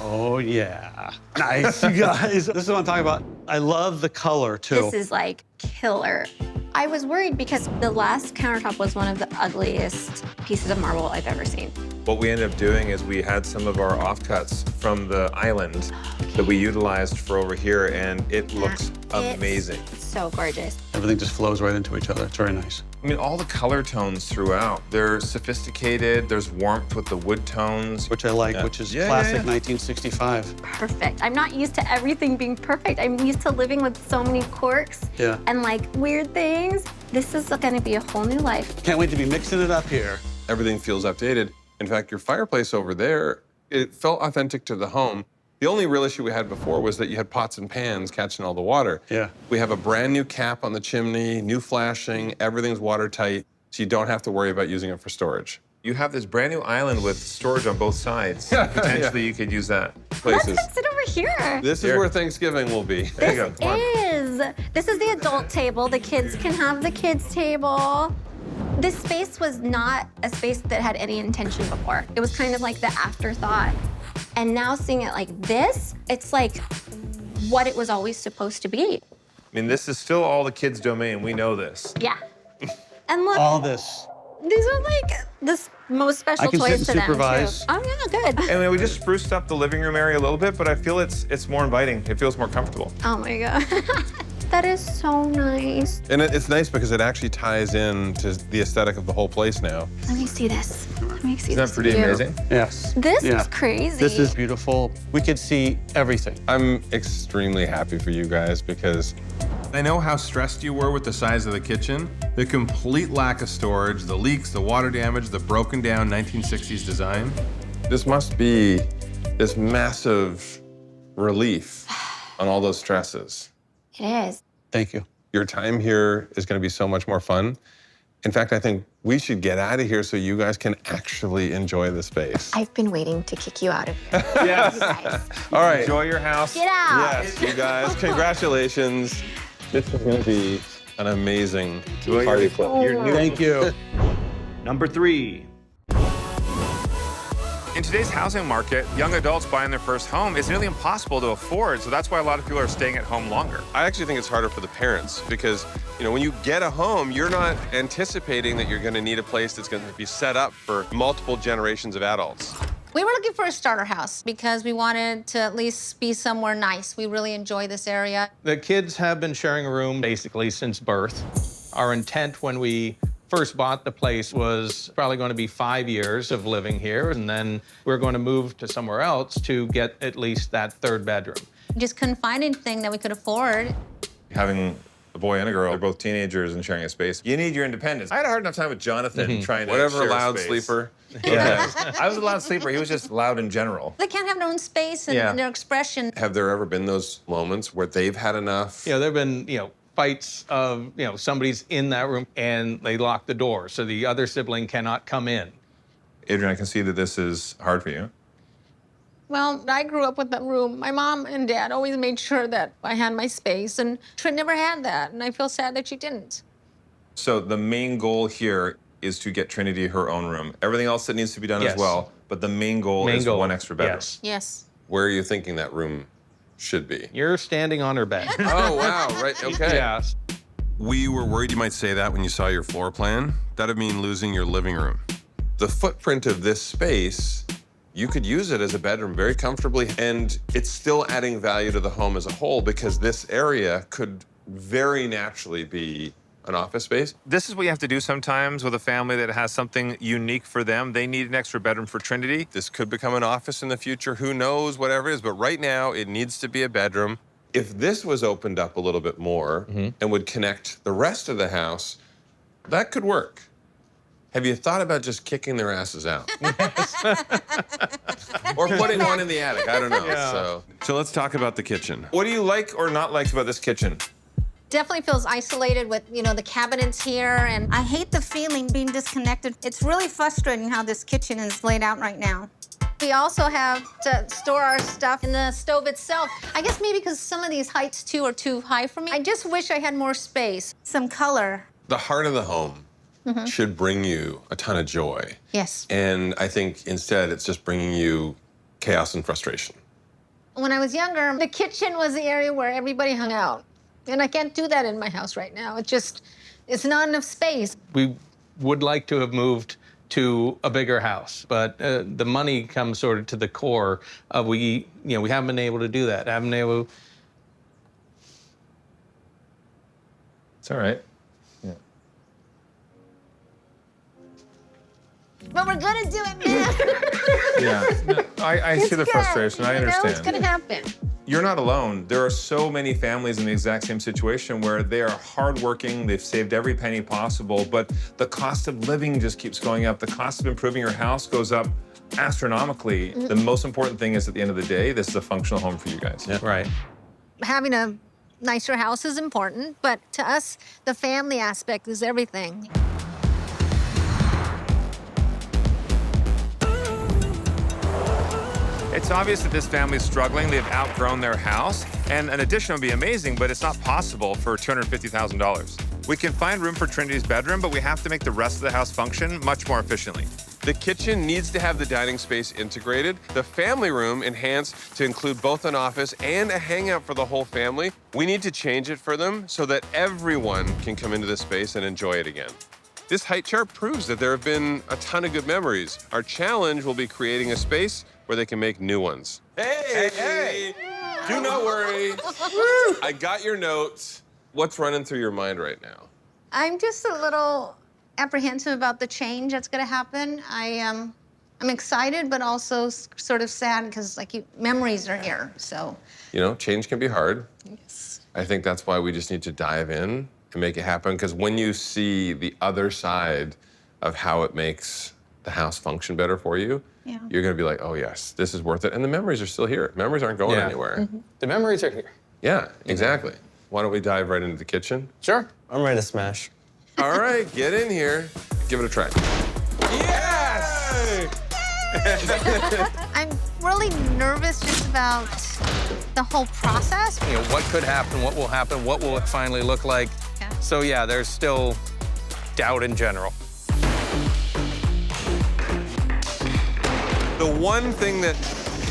Oh, yeah. Nice, you guys. This is what I'm talking about. I love the color, too. This is like killer. I was worried because the last countertop was one of the ugliest pieces of marble I've ever seen. What we ended up doing is we had some of our offcuts from the island that we utilized for over here, and it looks amazing. It's so gorgeous. Everything just flows right into each other. It's very nice. I mean, all the color tones throughout. They're sophisticated. There's warmth with the wood tones. Which I like, Yeah. which is Yeah, classic yeah, yeah. 1965. Perfect. I'm not used to everything being perfect. I'm used to living with so many quirks Yeah. and like weird things. This is gonna be a whole new life. Can't wait to be mixing it up here. Everything feels updated. In fact, your fireplace over there, it felt authentic to the home. The only real issue we had before was that you had pots and pans catching all the water. Yeah. We have a brand new cap on the chimney, new flashing, everything's watertight, so you don't have to worry about using it for storage. You have this brand new island with storage on both sides. Potentially, you could use that. Places. Let's sit over here. This is Here. where Thanksgiving will be. There you go. Come on. This is the adult table. The kids can have the kids table. This space was not a space that had any intention before. It was kind of like the afterthought. And now seeing it like this, it's like what it was always supposed to be. I mean, this is still all the kids' domain. We know this. Yeah. And look, All this. these are like the most special I can sit toys and to them supervise. too. Oh yeah, good. And we just spruced up the living room area a little bit, but I feel it's more inviting. It feels more comfortable. Oh my god. That is so nice. And it's nice because it actually ties in to the aesthetic of the whole place now. Let me see this. Let me see Isn't that this pretty view. amazing? Yes. This Yeah. is crazy. This is beautiful. We could see everything. I'm extremely happy for you guys because I know how stressed you were with the size of the kitchen, the complete lack of storage, the leaks, the water damage, the broken down 1960s design. This must be this massive relief on all those stresses. It is. Thank you. Your time here is going to be so much more fun. In fact, I think we should get out of here so you guys can actually enjoy the space. I've been waiting to kick you out of here. Yes. You guys. All right. Enjoy your house. Get out. Yes, you guys, congratulations. This is going to be an amazing party clip. Thank you. Number 3. In today's housing market, young adults buying their first home is nearly impossible to afford, so that's why a lot of people are staying at home longer. I actually think it's harder for the parents because, when you get a home, you're not anticipating that you're going to need a place that's going to be set up for multiple generations of adults. We were looking for a starter house because we wanted to at least be somewhere nice. We really enjoy this area. The kids have been sharing a room basically since birth. Our intent when we first bought the place was probably going to be 5 years of living here, and then we're going to move to somewhere else to get at least that third bedroom. We just couldn't find anything that we could afford. Having a boy and a girl, they're both teenagers and sharing a space. You need your independence. I had a hard enough time with Jonathan trying to Whatever share loud space. sleeper. Yeah. I was a loud sleeper. He was just loud in general. They can't have their own space and Yeah. their expression. Have there ever been those moments where they've had enough? There have been, fights of, somebody's in that room and they lock the door so the other sibling cannot come in. Adrian, I can see that this is hard for you. Well, I grew up with that room. My mom and dad always made sure that I had my space, and Trin never had that, and I feel sad that she didn't. So the main goal here is to get Trinity her own room. Everything else that needs to be done as Yes. well, but the main goal is one extra bedroom. Yes. Yes. Where are you thinking that room should be? You're standing on her bed. Oh, wow, right, okay. Yes. We were worried you might say that when you saw your floor plan. That'd mean losing your living room. The footprint of this space, you could use it as a bedroom very comfortably, and it's still adding value to the home as a whole because this area could very naturally be an office space. This is what you have to do sometimes with a family that has something unique for them. They need an extra bedroom for Trinity. This could become an office in the future, who knows, whatever it is, but right now it needs to be a bedroom. If this was opened up a little bit more and would connect the rest of the house, that could work. Have you thought about just kicking their asses out? Or putting one in the attic, I don't know. So let's talk about the kitchen. What do you like or not like about this kitchen? Definitely feels isolated with, the cabinets here, and I hate the feeling being disconnected. It's really frustrating how this kitchen is laid out right now. we also have to store our stuff in the stove itself. I guess maybe because some of these heights, too, are too high for me. I just wish I had more space. Some color. The heart of the home should bring you a ton of joy. Yes. And I think instead it's just bringing you chaos and frustration. When I was younger, the kitchen was the area where everybody hung out. And I can't do that in my house right now. It's not enough space. We would like to have moved to a bigger house, but the money comes sort of to the core of we haven't been able to do that. Haven't been able. It's all right. Yeah. But we're gonna do it, man. Yeah, I see the frustration. I understand. It's gonna happen. You're not alone. There are so many families in the exact same situation where they are hardworking, they've saved every penny possible, but the cost of living just keeps going up. The cost of improving your house goes up astronomically. The most important thing is at the end of the day, this is a functional home for you guys. Yeah. Right. Having a nicer house is important, but to us, the family aspect is everything. It's obvious that this family is struggling. They've outgrown their house, and an addition would be amazing, but it's not possible for $250,000. We can find room for Trinity's bedroom, but we have to make the rest of the house function much more efficiently. The kitchen needs to have the dining space integrated, the family room enhanced to include both an office and a hangout for the whole family. We need to change it for them so that everyone can come into this space and enjoy it again. This height chart proves that there have been a ton of good memories. Our challenge will be creating a space where they can make new ones. Hey! Do not worry. I got your notes. What's running through your mind right now? I'm just a little apprehensive about the change that's going to happen. I'm excited, but also sort of sad because memories are here. So, You know, change can be hard. yes. I think that's why we just need to dive in and make it happen, because when you see the other side of how it makes the house function better for you, Yeah. you're gonna be like, oh yes, this is worth it. And the memories are still here. Memories aren't going anywhere. The memories are here. Yeah, exactly. Why don't we dive right into the kitchen? Sure. I'm ready to smash. All right, get in here. Give it a try. Yes! I'm really nervous just about the whole process. You know, what could happen, what will happen, what will it finally look like? Yeah. So yeah, there's still doubt in general. The one thing that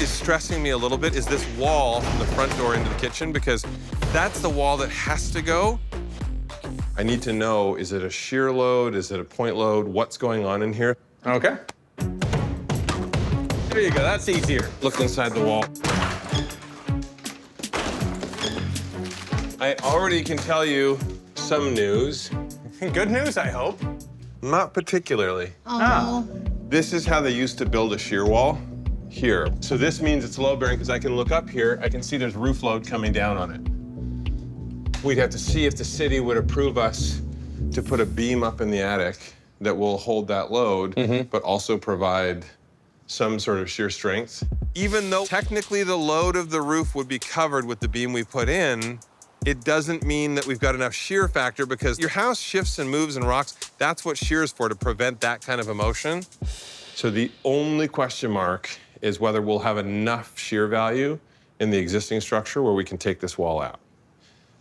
is stressing me a little bit is this wall from the front door into the kitchen, because that's the wall that has to go. I need to know, is it a shear load? Is it a point load? What's going on in here? Okay. There you go, that's easier. Look inside the wall. I already can tell you some news. Good news, I hope. Not particularly. Oh. This is how they used to build a shear wall here. So this means it's load bearing because I can look up here, I can see there's roof load coming down on it. We'd have to see if the city would approve us to put a beam up in the attic that will hold that load, but also provide some sort of shear strength. Even though technically the load of the roof would be covered with the beam we put in, it doesn't mean that we've got enough shear factor, because your house shifts and moves and rocks. That's what shear is for, to prevent that kind of emotion. So the only question mark is whether we'll have enough shear value in the existing structure where we can take this wall out.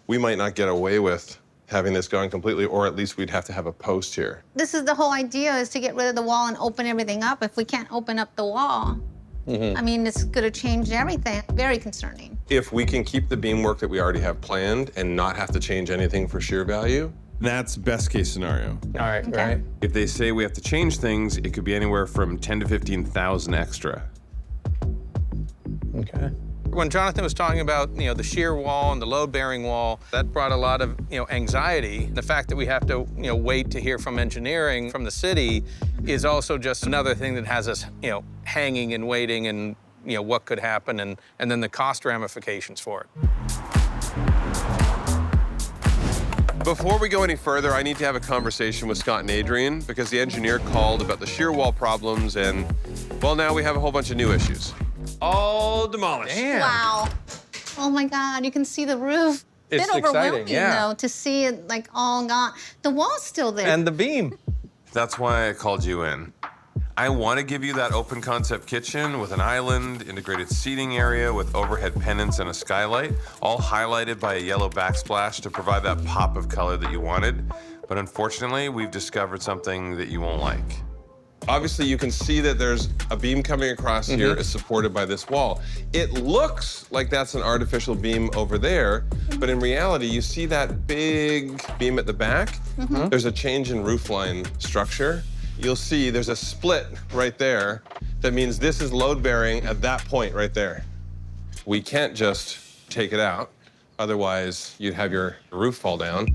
We might not get away with having this going completely, or at least we'd have to have a post here. This is the whole idea, is to get rid of the wall and open everything up. If we can't open up the wall, I mean, it's going to change everything. Very concerning. If we can keep the beamwork that we already have planned and not have to change anything for shear value, that's best case scenario. All right, Okay. right. If they say we have to change things, it could be anywhere from 10 to 15,000 extra. Okay. When Jonathan was talking about, you know, the shear wall and the load-bearing wall, that brought a lot of, you know, anxiety. The fact that we have to, you know, wait to hear from engineering from the city is also just another thing that has us, you know, hanging and waiting, and, you know, what could happen, and then the cost ramifications for it. Before we go any further, I need to have a conversation with Scott and Adrian, because the engineer called about the shear wall problems, and, well, now we have a whole bunch of new issues. All demolished. Damn. Wow. Oh my God, you can see the roof. It's Bit overwhelming, exciting, yeah. though, to see it like all gone. The wall's still there. And the beam. That's why I called you in. I want to give you that open concept kitchen with an island, integrated seating area with overhead pendants and a skylight, all highlighted by a yellow backsplash to provide that pop of color that you wanted. But unfortunately, we've discovered something that you won't like. Obviously, you can see that there's a beam coming across here, is supported by this wall. It looks like that's an artificial beam over there, but in reality, you see that big beam at the back? There's a change in roofline structure. You'll see there's a split right there. That means this is load bearing at that point right there. We can't just take it out, otherwise you'd have your roof fall down.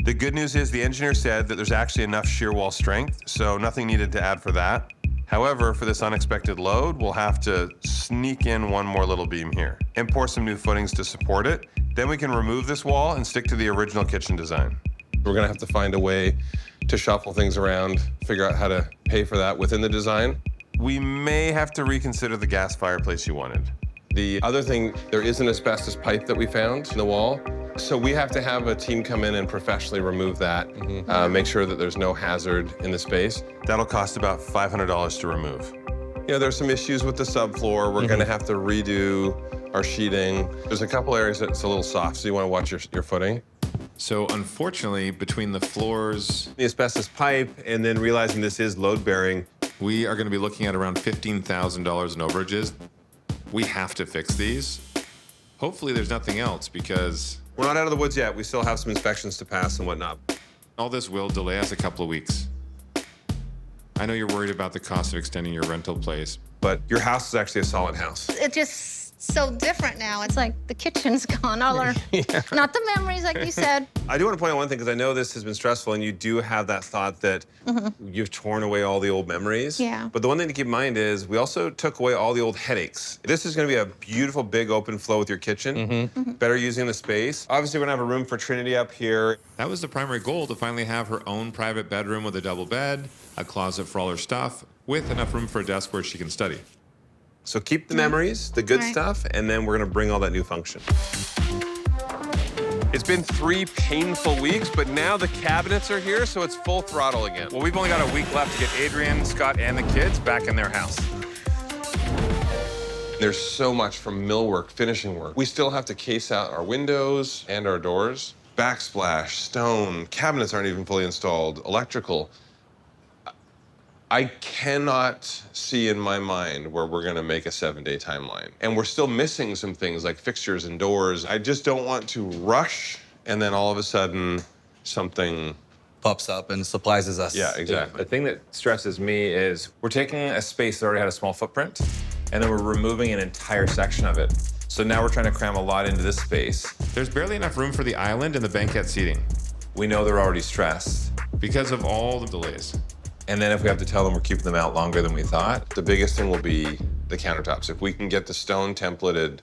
The good news is the engineer said that there's actually enough shear wall strength, so nothing needed to add for that. However, for this unexpected load, we'll have to sneak in one more little beam here and pour some new footings to support it. Then we can remove this wall and stick to the original kitchen design. We're gonna have to find a way to shuffle things around, figure out how to pay for that within the design. We may have to reconsider the gas fireplace you wanted. The other thing, there is an asbestos pipe that we found in the wall. So we have to have a team come in and professionally remove that, make sure that there's no hazard in the space. That'll cost about $500 to remove. You know, there's some issues with the subfloor. We're gonna have to redo our sheeting. There's a couple areas that's a little soft, so you wanna watch your footing. So unfortunately, between the floors, The asbestos pipe, and then realizing this is load-bearing, we are gonna be looking at around $15,000 in overages. We have to fix these. Hopefully there's nothing else because we're not out of the woods yet. We still have some inspections to pass and whatnot. all this will delay us a couple of weeks. I know you're worried about the cost of extending your rental place, but your house is actually a solid house. It's just so different now. It's like the kitchen's gone. All our, not the memories, like you said. I do want to point out one thing, because I know this has been stressful, and you do have that thought that you've torn away all the old memories. Yeah. But the one thing to keep in mind is we also took away all the old headaches. This is going to be a beautiful, big open flow with your kitchen. Better using the space. Obviously, we're going to have a room for Trinity up here. that was the primary goal, to finally have her own private bedroom with a double bed, a closet for all her stuff, with enough room for a desk where she can study. So keep the memories, the good stuff, and then we're going to bring all that new function. It's been 3 painful weeks, but now the cabinets are here, so it's full throttle again. Well, we've only got a week left to get Adrian, Scott, and the kids back in their house. There's so much from millwork, finishing work. We still have to case out our windows and our doors. Backsplash, stone, cabinets aren't even fully installed, electrical. I cannot see in my mind where we're gonna make a 7-day timeline. And we're still missing some things like fixtures and doors. I just don't want to rush and then all of a sudden something pops up and surprises us. Yeah, exactly. The thing that stresses me is we're taking a space that already had a small footprint, and then we're removing an entire section of it. So now we're trying to cram a lot into this space. There's barely enough room for the island and the banquette seating. We know they're already stressed because of all the delays. And then if we have to tell them we're keeping them out longer than we thought, the biggest thing will be the countertops. If we can get the stone templated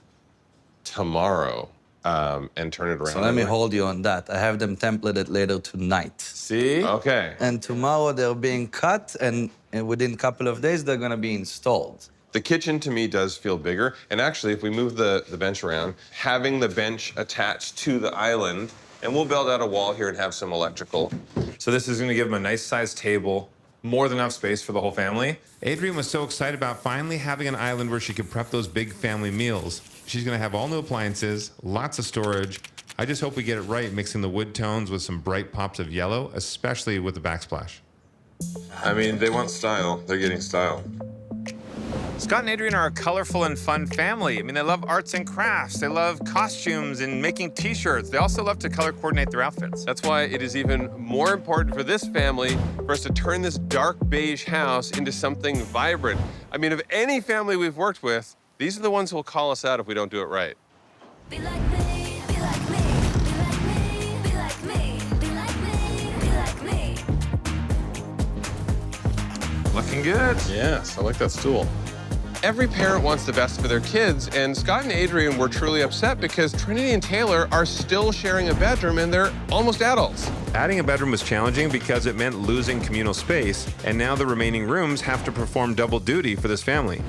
tomorrow and turn it around. So let me hold you on that. I have them templated later tonight. See? Okay. And tomorrow they're being cut, and within a couple of days they're gonna be installed. The kitchen to me does feel bigger. And actually, if we move the bench around, having the bench attached to the island, and we'll build out a wall here and have some electrical. So this is gonna give them a nice sized table, more than enough space for the whole family. Adrian was so excited about finally having an island where she could prep those big family meals. She's gonna have all new appliances, lots of storage. I just hope we get it right, mixing the wood tones with some bright pops of yellow, especially with the backsplash. I mean, they want style. They're getting style. Scott and Adrian are a colorful and fun family. I mean, they love arts and crafts. They love costumes and making t-shirts. They also love to color coordinate their outfits. That's why it is even more important for this family for us to turn this dark beige house into something vibrant. I mean, of any family we've worked with, these are the ones who will call us out if we don't do it right. Be like me, be like me, be like me, be like me, be like me, be like me. Looking good. Yes, I like that stool. Every parent wants the best for their kids, and Scott and Adrian were truly upset because Trinity and Taylor are still sharing a bedroom and they're almost adults. Adding a bedroom was challenging because it meant losing communal space, and now the remaining rooms have to perform double duty for this family.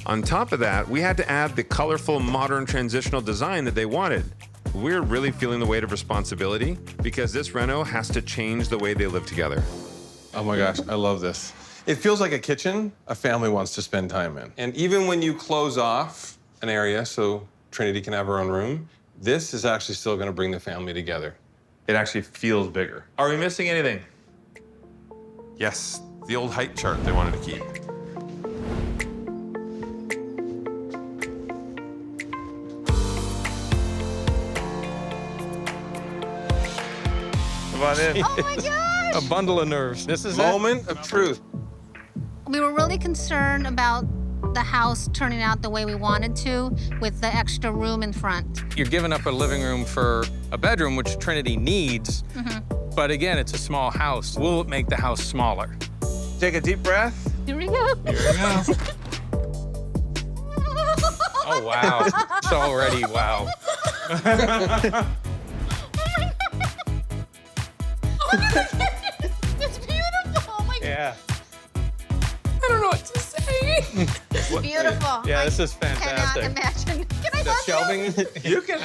On top of that, we had to add the colorful, modern, transitional design that they wanted. We're really feeling the weight of responsibility because this reno has to change the way they live together. Oh my gosh, I love this. It feels like a kitchen a family wants to spend time in. And even when you close off an area so Trinity can have her own room, this is actually still gonna bring the family together. It actually feels bigger. Are we missing anything? Yes, the old height chart they wanted to keep. Come on in. Oh my gosh! A bundle of nerves. This is Moment of truth. We were really concerned about the house turning out the way we wanted to with the extra room in front. You're giving up a living room for a bedroom, which Trinity needs. But again, it's a small house. Will it make the house smaller? Take a deep breath. Here we go. Here we go. Oh, wow. It's already wow. It's beautiful. Oh my God. Yeah. I don't know what to say. It's beautiful. Yeah, I this is cannot fantastic. imagine. Can I The touch shelving, you can.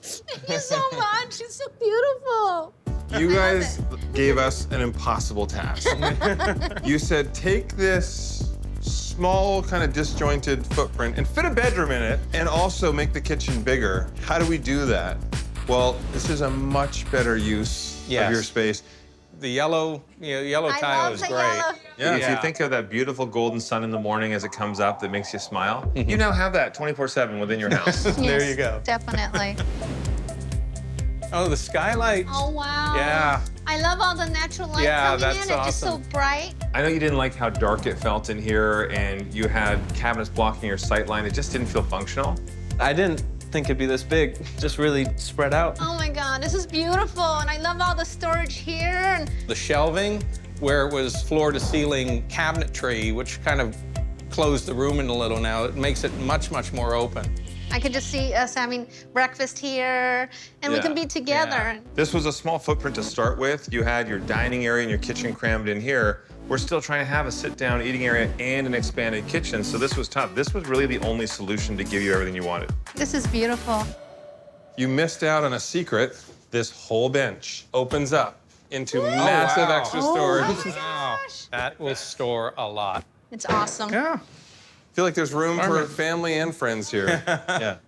Thank you so much. It's so beautiful. You guys gave us an impossible task. You said, take this small, kind of disjointed footprint and fit a bedroom in it and also make the kitchen bigger. How do we do that? Well, this is a much better use of your space. The yellow tile is great. Yeah. If you think of that beautiful golden sun in the morning as it comes up that makes you smile, you now have that 24/7 within your house. There you go. Definitely. Oh, the skylight. Oh, wow. Yeah. I love all the natural light Yeah, coming that's in. It's just so awesome. bright. I know you didn't like how dark it felt in here and you had cabinets blocking your sight line. It just didn't feel functional. I didn't think it'd be this big, just really spread out. Oh my God, this is beautiful. And I love all the storage here. And The shelving, where it was floor to ceiling cabinetry, which kind of closed the room in a little now, it makes it much, much more open. I could just see us having breakfast here and we can be together. This was a small footprint to start with. You had your dining area and your kitchen crammed in here. We're still trying to have a sit-down eating area and an expanded kitchen, so this was tough. This was really the only solution to give you everything you wanted. This is beautiful. You missed out on a secret. This whole bench opens up into massive extra storage. Oh my gosh. That will store a lot. It's awesome. Yeah. I feel like there's room for family and friends here. Yeah.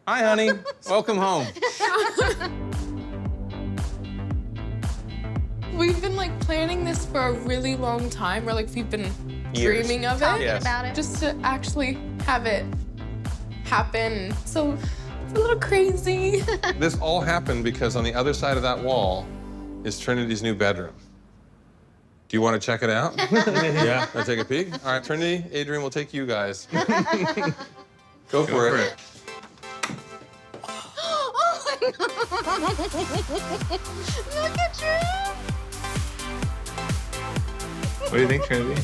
Hi, honey. Welcome home. We've been like planning this for a really long time, or like we've been Years. dreaming of Talking it. about it. Just to actually have it happen. So it's a little crazy. This all happened because on the other side of that wall is Trinity's new bedroom. Do you want to check it out? Yeah, want to take a peek? All right, Trinity, Adrian, we'll take you guys. Go for it. Oh my God. Look at you. What do you think, Trinity?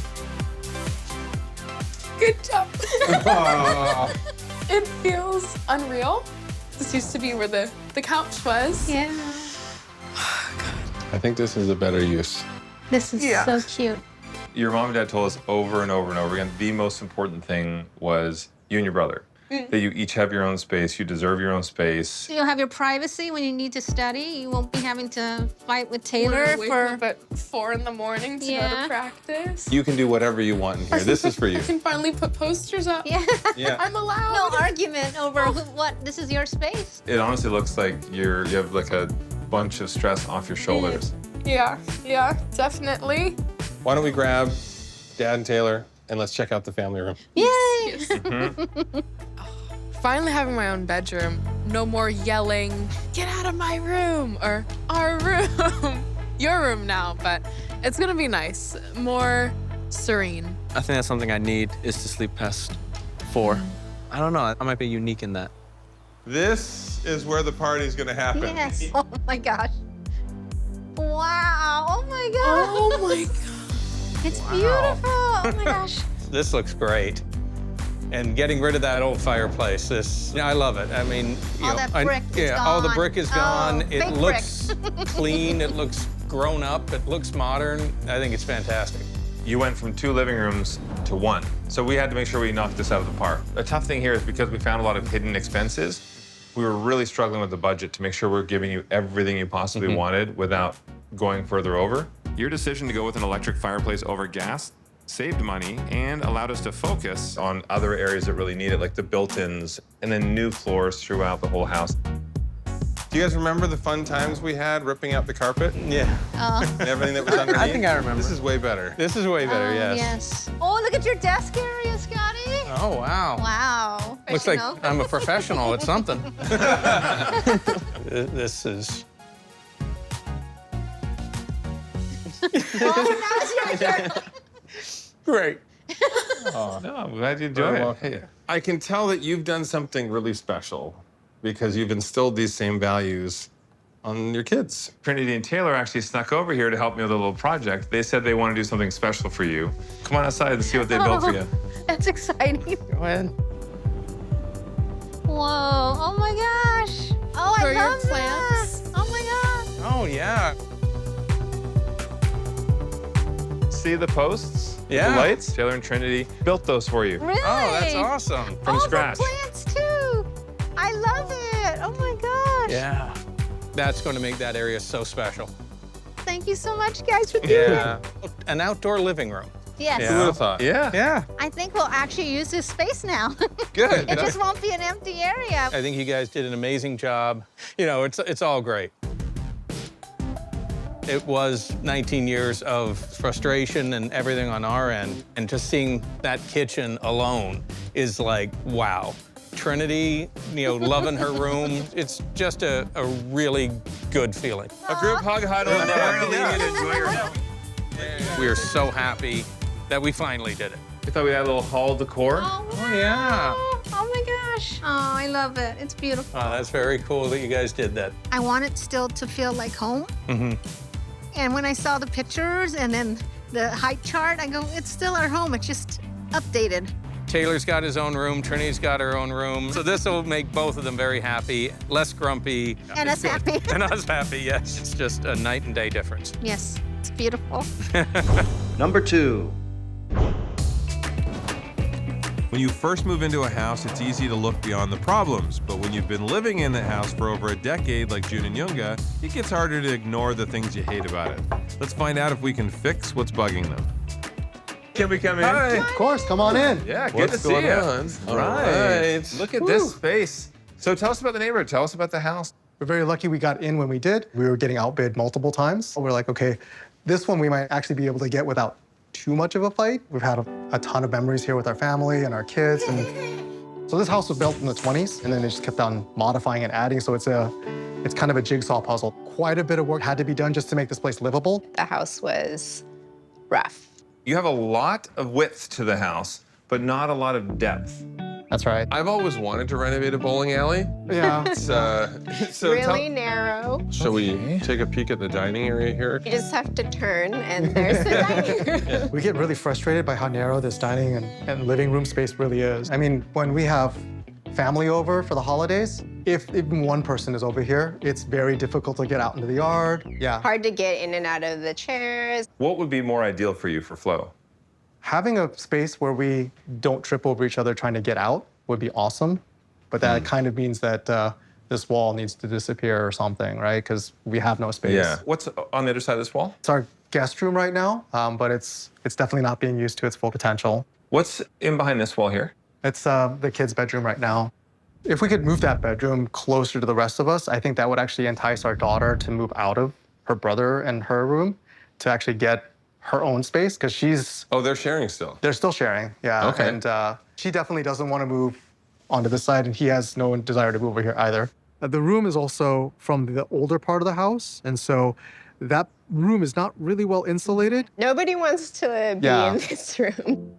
Good job. It feels unreal. This used to be where the couch was. Yeah. I think this is a better use. This is so cute. Your mom and dad told us over and over and over again, the most important thing was you and your brother. That you each have your own space, you deserve your own space. So you'll have your privacy when you need to study. You won't be having to fight with Taylor Wake for... up at 4 in the morning to go to practice. You can do whatever you want in here. This is for you. I can finally put posters up. Yeah. Yeah. I'm allowed. No argument over what, this is your space. It honestly looks like you have like a bunch of stress off your shoulders. Yeah, definitely. Why don't we grab Dad and Taylor and let's check out the family room. Yay! Finally having my own bedroom. No more yelling, get out of my room, or our room. Your room now, but it's gonna be nice. More serene. I think that's something I need, is to sleep past 4. I don't know, I might be unique in that. This is where the party's gonna happen. Yes. Oh my gosh. Wow. Oh my gosh. Oh my God. It's beautiful. Oh my gosh. This looks great. And getting rid of that old fireplace, I love it. I mean, All that brick is all the gone. brick is gone. It fake looks clean, it looks grown up, it looks modern. I think it's fantastic. You went from 2 living rooms to 1. So we had to make sure we knocked this out of the park. The tough thing here is because we found a lot of hidden expenses, we were really struggling with the budget to make sure we're giving you everything you possibly wanted without going further over. Your decision to go with an electric fireplace over gas saved money and allowed us to focus On other areas that really need it, like the built-ins, and then new floors throughout the whole house. Do you guys remember the fun times we had ripping out the carpet? Yeah. And everything that was underneath? I think I remember. This is way better. This is way better, yes. Yes. Oh, look at your desk area, Scotty. Oh, wow. Wow. Looks like Professional. I'm a professional at something. This is... Oh, now it's your turn. Great. No, I'm glad you enjoyed it. Hey, I can tell that you've done something really special because you've instilled these same values on your kids. Trinity and Taylor actually snuck over here to help me with a little project. They said they want to do something special for you. Come on outside and see what they built for you. That's exciting. Go ahead. Whoa, oh my gosh. Oh, For I your love plants. that. Oh my God. Oh, yeah. See the posts? With Yeah. The lights? Taylor and Trinity built those for you. Really? Oh, that's awesome. From oh, scratch. the plants too. I love it. Oh my gosh. Yeah. That's going to make that area so special. Thank you so much, guys, for doing Yeah. it. An outdoor living room. Yes. Who would have thought? Yeah. Yeah. I think we'll actually use this space now. Good. It just won't be an empty area. I think you guys did an amazing job. You know, it's all great. It was 19 years of frustration and everything on our end, and just seeing that kitchen alone is like, wow. Trinity, you know, loving her room. It's just a really good feeling. A group hug huddle. We're gonna leave you to enjoy your home. We are so happy that we finally did it. We thought we had a little hall decor. Oh, Oh, yeah. oh my gosh. Oh, I love it. It's beautiful. Oh, that's very cool that you guys did that. I want it still to feel like home. Mm-hmm. And when I saw the pictures and then the height chart, I go, it's still our home. It's just updated. Taylor's got his own room, Trinity's got her own room. So this will make both of them very happy, less grumpy. And us happy. And us happy, yes. It's just a night and day difference. Yes, it's beautiful. Number 2. When you first move into a house, it's easy to look beyond the problems. But when you've been living in the house for over a decade, like Jun and Junga, it gets harder to ignore the things you hate about it. Let's find out if we can fix what's bugging them. Can we come in? Hi. Of course, come on in. Yeah, good What's to see going you. on? All right. right. Look at this space. So tell us about the neighborhood. Tell us about the house. We're very lucky we got in when we did. We were getting outbid multiple times. We're like, okay, this one we might actually be able to get without too much of a fight. We've had a ton of memories here with our family and our kids. And so this house was built in the 20s, and then they just kept on modifying and adding. So it's kind of a jigsaw puzzle. Quite a bit of work had to be done just to make this place livable. The house was rough. You have a lot of width to the house, but not a lot of depth. That's right. I've always wanted to renovate a bowling alley. Yeah. It's, so Really narrow. Shall we take a peek at the dining area here? You just have to turn, and there's the dining room. We get really frustrated by how narrow this dining and living room space really is. I mean, when we have family over for the holidays, if even one person is over here, it's very difficult to get out into the yard. Yeah. Hard to get in and out of the chairs. What would be more ideal for you for flow? Having a space where we don't trip over each other trying to get out would be awesome, but that kind of means that this wall needs to disappear or something, right? Because we have no space. Yeah. What's on the other side of this wall? It's our guest room right now, but it's definitely not being used to its full potential. What's in behind this wall here? It's the kids' bedroom right now. If we could move that bedroom closer to the rest of us, I think that would actually entice our daughter to move out of her brother and her room to actually get her own space, because she's... Oh, they're sharing still? They're still sharing, yeah. Okay. And she definitely doesn't want to move onto this side, and he has no desire to move over here either. The room is also from the older part of the house, and so that room is not really well insulated. Nobody wants to be in this room.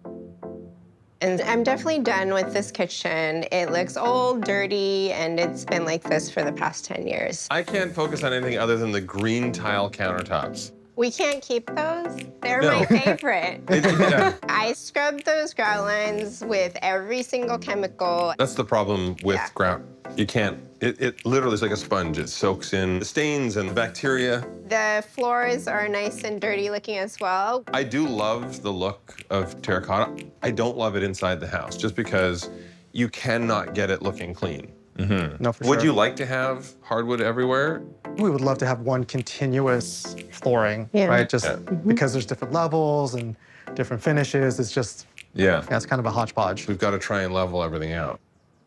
And I'm definitely done with this kitchen. It looks old, dirty, and it's been like this for the past 10 years. I can't focus on anything other than the green tile countertops. We can't keep those. They're No. my favorite. Yeah. I scrubbed those grout lines with every single chemical. That's the problem with grout. You can't. It literally is like a sponge. It soaks in the stains and the bacteria. The floors are nice and dirty looking as well. I do love the look of terracotta. I don't love it inside the house just because you cannot get it looking clean. No, for Would sure. you like to have hardwood everywhere? We would love to have one continuous flooring, Yeah. right? Just because there's different levels and different finishes. It's just, Yeah. it's kind of a hodgepodge. We've got to try and level everything out.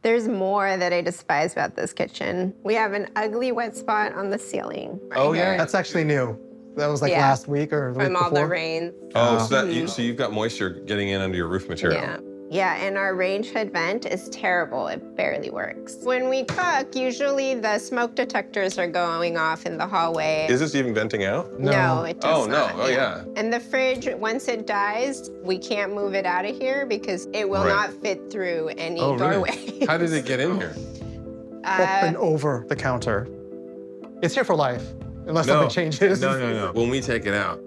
There's more that I despise about this kitchen. We have an ugly wet spot on the ceiling. Right here. That's actually new. That was like Yeah. last week or the week From all before. the rain. Oh, so you've got moisture getting in under your roof material. Yeah. Yeah, and our range hood vent is terrible. It barely works. When we cook, usually the smoke detectors are going off in the hallway. Is this even venting out? No, it does Oh, no. not. Oh, yeah. And the fridge, once it dies, we can't move it out of here because it will Right. not fit through any Oh, doorway. really? How did it get in here? Up and over the counter. It's here for life, unless something changes. No. When we take it out,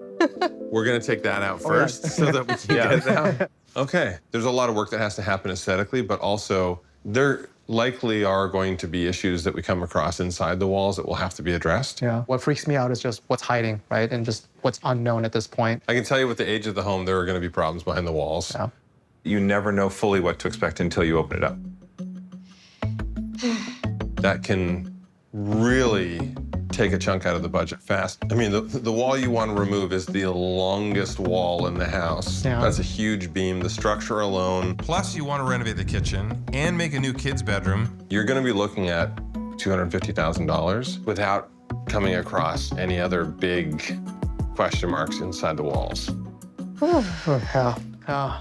we're gonna take that out first so that we can get it out. Okay, there's a lot of work that has to happen aesthetically, but also there likely are going to be issues that we come across inside the walls that will have to be addressed. Yeah, what freaks me out is just what's hiding, right? And just what's unknown at this point. I can tell you with the age of the home, there are gonna be problems behind the walls. Yeah. You never know fully what to expect until you open it up. That can really take a chunk out of the budget fast. I mean, the wall you want to remove is the longest wall in the house. Yeah. That's a huge beam, the structure alone. Plus, you want to renovate the kitchen and make a new kids' bedroom. You're going to be looking at $250,000 without coming across any other big question marks inside the walls. Yeah.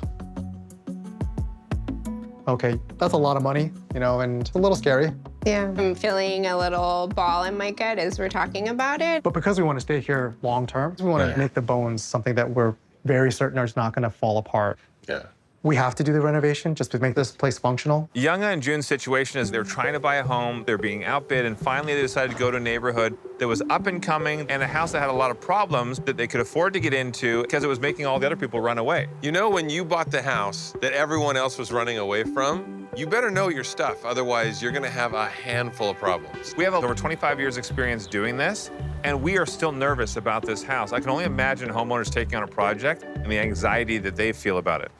Okay, that's a lot of money, you know, and it's a little scary. Yeah, I'm feeling a little ball in my gut as we're talking about it. But because we want to stay here long term, we want to make the bones something that we're very certain is not going to fall apart. Yeah. We have to do the renovation just to make this place functional. Junga and Jun's situation is they're trying to buy a home, they're being outbid, and finally they decided to go to a neighborhood that was up and coming and a house that had a lot of problems that they could afford to get into because it was making all the other people run away. You know, when you bought the house that everyone else was running away from, you better know your stuff, otherwise you're gonna have a handful of problems. We have over 25 years experience doing this, and we are still nervous about this house. I can only imagine homeowners taking on a project and the anxiety that they feel about it.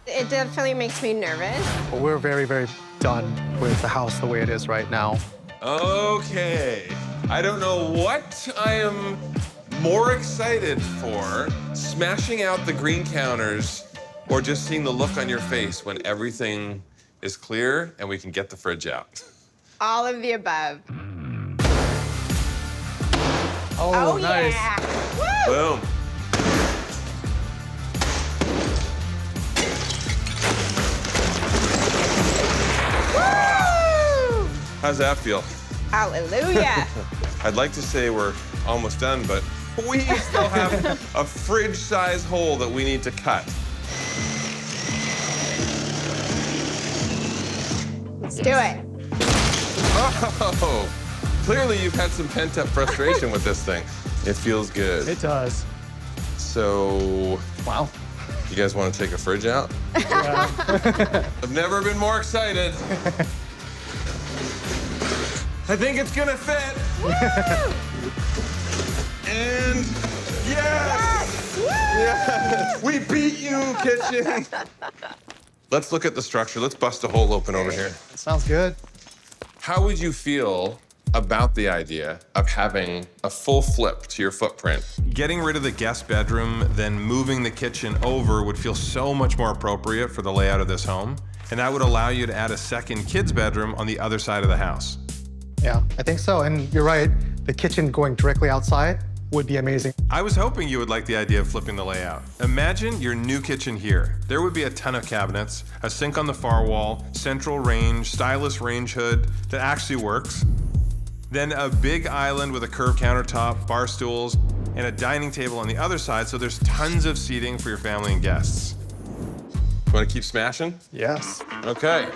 It definitely makes me nervous. But we're very, very done with the house the way it is right now. Okay. I don't know what I am more excited for, smashing out the green counters or just seeing the look on your face when everything is clear and we can get the fridge out. All of the above. Oh, nice. Yeah. Boom. How's that feel? Hallelujah. I'd like to say we're almost done, but we still have a fridge-sized hole that we need to cut. Let's do it. Oh, clearly you've had some pent-up frustration with this thing. It feels good. It does. So, wow. You guys want to take a fridge out? Yeah. I've never been more excited. I think it's gonna fit. And yes! Yes! We beat you, kitchen. Let's look at the structure. Let's bust a hole open over here. Sounds good. How would you feel about the idea of having a full flip to your footprint? Getting rid of the guest bedroom, then moving the kitchen over would feel so much more appropriate for the layout of this home. And that would allow you to add a second kids' bedroom on the other side of the house. Yeah, I think so. And you're right, the kitchen going directly outside would be amazing. I was hoping you would like the idea of flipping the layout. Imagine your new kitchen here. There would be a ton of cabinets, a sink on the far wall, central range, stylish range hood that actually works. Then a big island with a curved countertop, bar stools, and a dining table on the other side, so there's tons of seating for your family and guests. Want to keep smashing? Yes. Okay.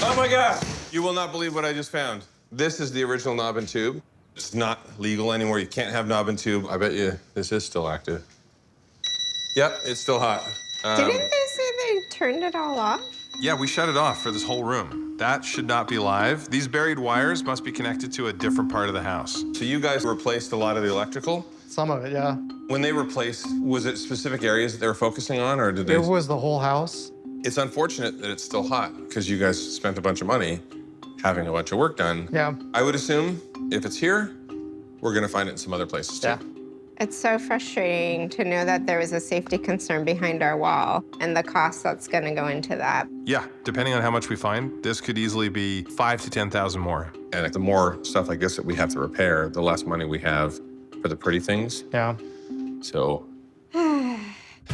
Oh my gosh! You will not believe what I just found. This is the original knob and tube. It's not legal anymore. You can't have knob and tube. I bet you this is still active. Yep, it's still hot. Didn't they say they turned it all off? Yeah, we shut it off for this whole room. That should not be live. These buried wires must be connected to a different part of the house. So you guys replaced a lot of the electrical? Some of it, yeah. When they replaced, was it specific areas that they were focusing on, or did they? It was the whole house. It's unfortunate that it's still hot because you guys spent a bunch of money having a bunch of work done. Yeah. I would assume if it's here, we're gonna find it in some other places too. Yeah. It's so frustrating to know that there was a safety concern behind our wall and the cost that's gonna go into that. Yeah, depending on how much we find, this could easily be 5,000 to 10,000 more. And the more stuff like this that we have to repair, the less money we have for the pretty things. Yeah. So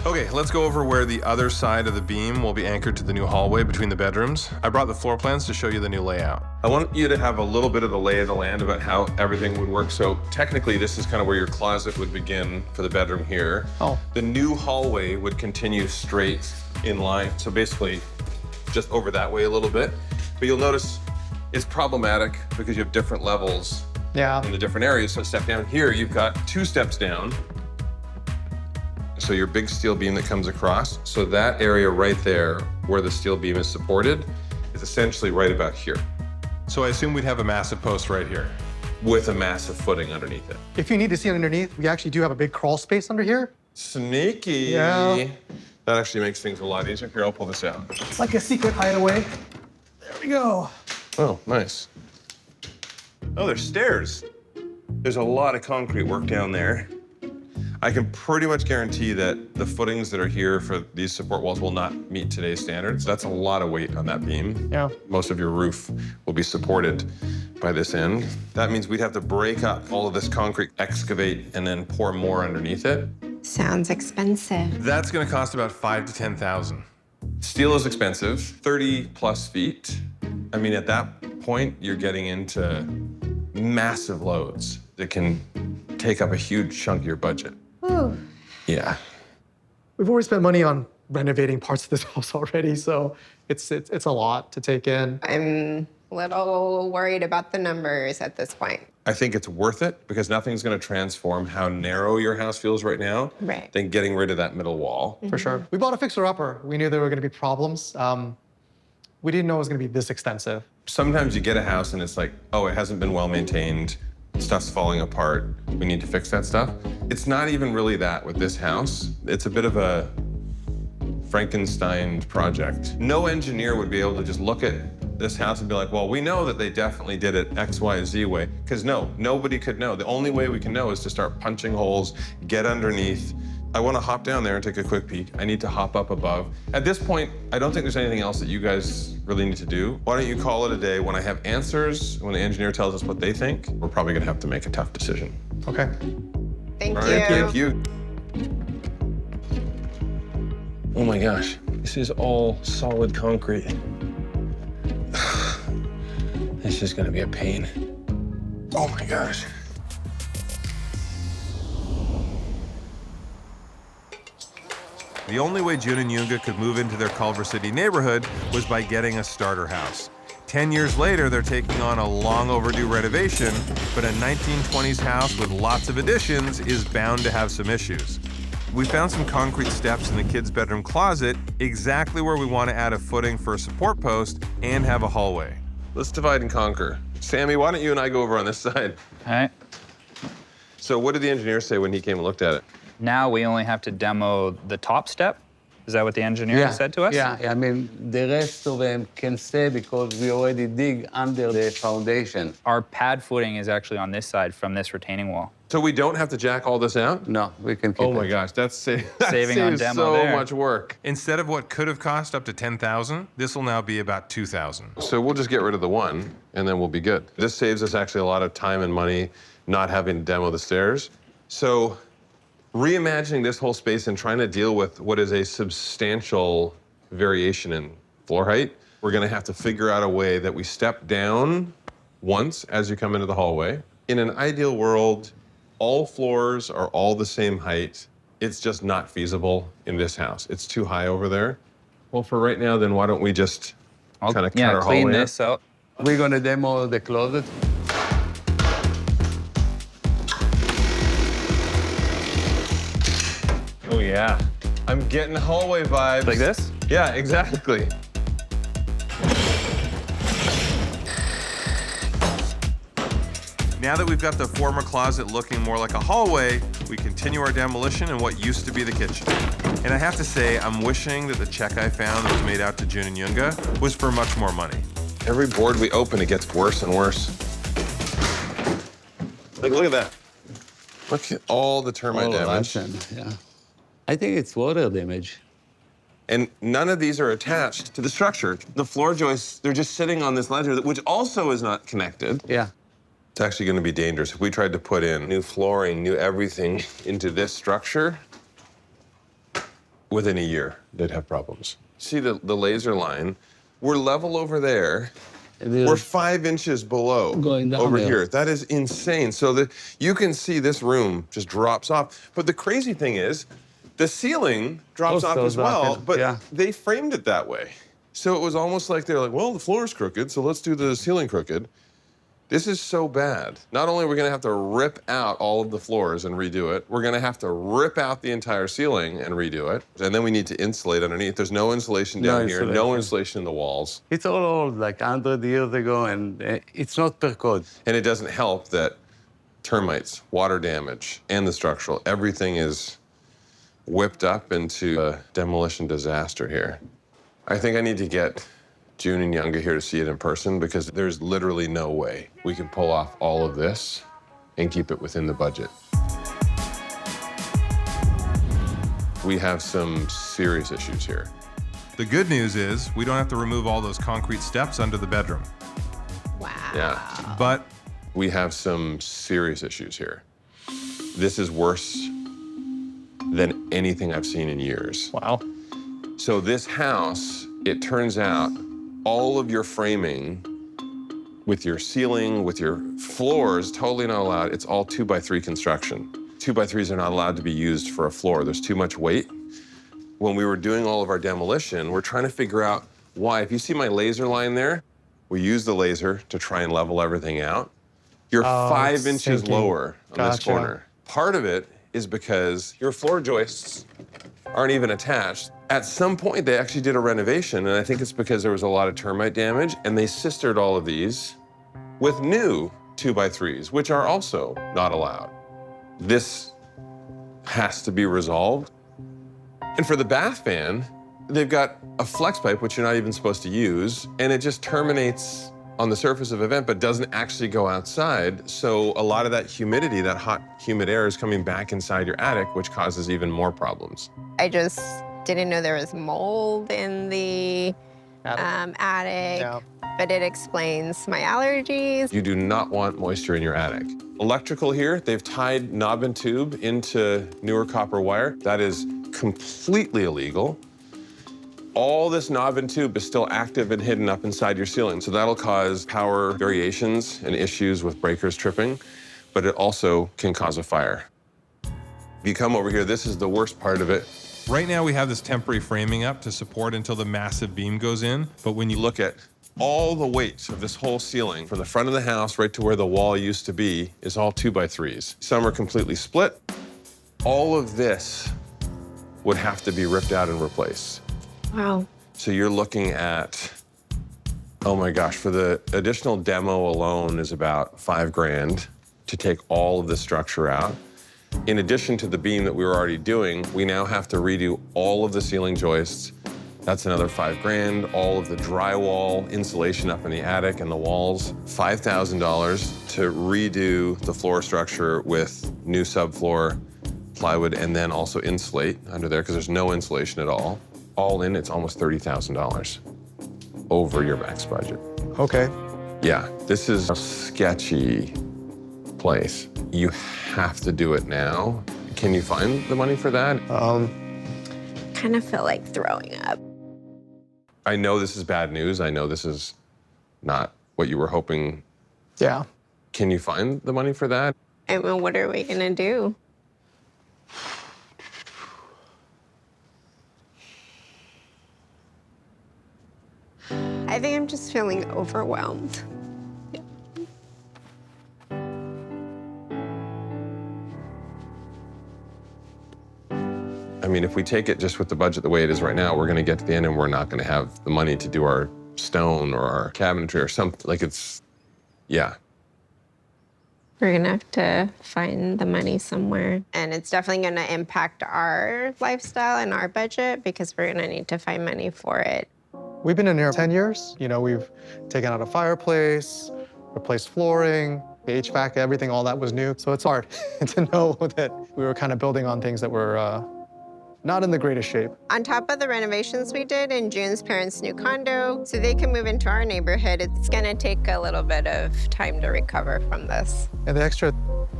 Okay, let's go over where the other side of the beam will be anchored to the new hallway between the bedrooms. I brought the floor plans to show you the new layout. I want you to have a little bit of the lay of the land about how everything would work. So technically, this is kind of where your closet would begin for the bedroom here. Oh. The new hallway would continue straight in line. So basically, just over that way a little bit. But you'll notice it's problematic because you have different levels in the different areas. So step down here, you've got 2 steps down. So your big steel beam that comes across, so that area right there where the steel beam is supported is essentially right about here. So I assume we'd have a massive post right here with a massive footing underneath it. If you need to see underneath, we actually do have a big crawl space under here. Sneaky. Yeah. That actually makes things a lot easier. Here, I'll pull this out. It's like a secret hideaway. There we go. Oh, nice. Oh, there's stairs. There's a lot of concrete work down there. I can pretty much guarantee that the footings that are here for these support walls will not meet today's standards. That's a lot of weight on that beam. Yeah. Most of your roof will be supported by this end. That means we'd have to break up all of this concrete, excavate, and then pour more underneath it. Sounds expensive. That's gonna cost about $5,000 to $10,000. Steel is expensive, 30 plus feet. I mean, at that point, you're getting into massive loads that can take up a huge chunk of your budget. Whew. Yeah. We've already spent money on renovating parts of this house already, so it's a lot to take in. I'm a little worried about the numbers at this point. I think it's worth it because nothing's gonna transform how narrow your house feels right now than getting rid of that middle wall. For sure. We bought a fixer-upper. We knew there were gonna be problems. We didn't know it was gonna be this extensive. Sometimes you get a house and it's like, oh, it hasn't been well maintained. Stuff's falling apart. We need to fix that stuff. It's not even really that with this house. It's a bit of a Frankenstein project. No engineer would be able to just look at this house and be like, well, we know that they definitely did it X, Y, Z way. Because no, nobody could know. The only way we can know is to start punching holes, get underneath. I want to hop down there and take a quick peek. I need to hop up above. At this point, I don't think there's anything else that you guys really need to do. Why don't you call it a day? When I have answers, when the engineer tells us what they think, we're probably gonna have to make a tough decision. Okay. Thank All you. right, thank you. Oh my gosh, this is all solid concrete. This is gonna be a pain. Oh my gosh. The only way Jun and Junga could move into their Culver City neighborhood was by getting a starter house. 10 years later, they're taking on a long overdue renovation, but a 1920s house with lots of additions is bound to have some issues. We found some concrete steps in the kids' bedroom closet, exactly where we want to add a footing for a support post and have a hallway. Let's divide and conquer. Sammy, why don't you and I go over on this side? All right. So what did the engineer say when he came and looked at it? Now we only have to demo the top step. Is that what the engineer said to us? Yeah, I mean, the rest of them can stay because we already dig under the foundation. Our pad footing is actually on this side from this retaining wall. So we don't have to jack all this out? No, we can keep Oh my gosh, that's saving on demo so there. much work. Instead of what could have cost up to $10,000, this will now be about $2,000. So we'll just get rid of the one, and then we'll be good. This saves us actually a lot of time and money not having to demo the stairs. So reimagining this whole space and trying to deal with what is a substantial variation in floor height, we're gonna have to figure out a way that we step down once as you come into the hallway. In an ideal world, all floors are all the same height. It's just not feasible in this house. It's too high over there. Well, for right now, then why don't we just kind of cut our hallway clean this out. We're gonna demo the closet. Oh yeah. I'm getting hallway vibes. Like this? Yeah, exactly. Now that we've got the former closet looking more like a hallway, we continue our demolition in what used to be the kitchen. And I have to say, I'm wishing that the check I found that was made out to Jun and Junga was for much more money. Every board we open, it gets worse and worse. Like, look at that. Look at all the termite damage. Yeah. I think it's water damage. And none of these are attached to the structure. The floor joists, they're just sitting on this ledger, which also is not connected. Yeah. It's actually going to be dangerous. If we tried to put in new flooring, new everything into this structure, within a year, they'd have problems. See the laser line? We're level over there. We're 5 inches below Going down over there. here. That is insane. So you can see this room just drops off. But the crazy thing is, the ceiling drops off as well, but they framed it that way. So it was almost like they're like, well, the floor is crooked, so let's do the ceiling crooked. This is so bad. Not only are we gonna have to rip out all of the floors and redo it, we're gonna have to rip out the entire ceiling and redo it. And then we need to insulate underneath. There's no insulation down here, no insulation in the walls. It's all old, like 100 years ago, and it's not per code. And it doesn't help that termites, water damage, and the structural, everything is whipped up into a demolition disaster here. I think I need to get Jun and Junga here to see it in person because there's literally no way we can pull off all of this and keep it within the budget. We have some serious issues here. The good news is we don't have to remove all those concrete steps under the bedroom. Wow. Yeah. But we have some serious issues here. This is worse than anything I've seen in years. Wow. So this house, it turns out all of your framing with your ceiling, with your floors, totally not allowed. It's all 2x3 construction. 2x3s are not allowed to be used for a floor. There's too much weight. When we were doing all of our demolition, we're trying to figure out why. If you see my laser line there, we use the laser to try and level everything out. You're 5 inches lower on this corner. Part of it is because your floor joists aren't even attached. At some point, they actually did a renovation, and I think it's because there was a lot of termite damage, and they sistered all of these with new 2x3s, which are also not allowed. This has to be resolved. And for the bath fan, they've got a flex pipe, which you're not even supposed to use, and it just terminates on the surface of a vent, but doesn't actually go outside. So a lot of that humidity, that hot, humid air is coming back inside your attic, which causes even more problems. I just didn't know there was mold in the attic, but it explains my allergies. You do not want moisture in your attic. Electrical here, they've tied knob and tube into newer copper wire. That is completely illegal. All this knob and tube is still active and hidden up inside your ceiling, so that'll cause power variations and issues with breakers tripping, but it also can cause a fire. If you come over here, this is the worst part of it. right now we have this temporary framing up to support until the massive beam goes in. But when you look at all the weight of this whole ceiling, from the front of the house right to where the wall used to be, is all 2x3s. Some are completely split. All of this would have to be ripped out and replaced. Wow. So you're looking at, oh my gosh, for the additional demo alone is about $5,000 to take all of the structure out. In addition to the beam that we were already doing, we now have to redo all of the ceiling joists. That's another $5,000. All of the drywall, insulation up in the attic and the walls, $5,000 to redo the floor structure with new subfloor, plywood, and then also insulate under there because there's no insulation at all. All in, it's almost $30,000 over your max budget. Okay. Yeah, this is a sketchy place. You have to do it now. Can you find the money for that? Kind of feel like throwing up. I know this is bad news. I know this is not what you were hoping. Yeah. Can you find the money for that? I mean, what are we gonna do? I think I'm just feeling overwhelmed. I mean, if we take it just with the budget the way it is right now, we're gonna get to the end and we're not gonna have the money to do our stone or our cabinetry or something. Like it's, yeah. We're gonna have to find the money somewhere. And it's definitely gonna impact our lifestyle and our budget because we're gonna need to find money for it. We've been in here 10 years. You know, we've taken out a fireplace, replaced flooring, the HVAC, everything, all that was new. So it's hard to know that we were kind of building on things that were not in the greatest shape. On top of the renovations we did in Jun's parents' new condo, so they can move into our neighborhood, it's gonna take a little bit of time to recover from this. And the extra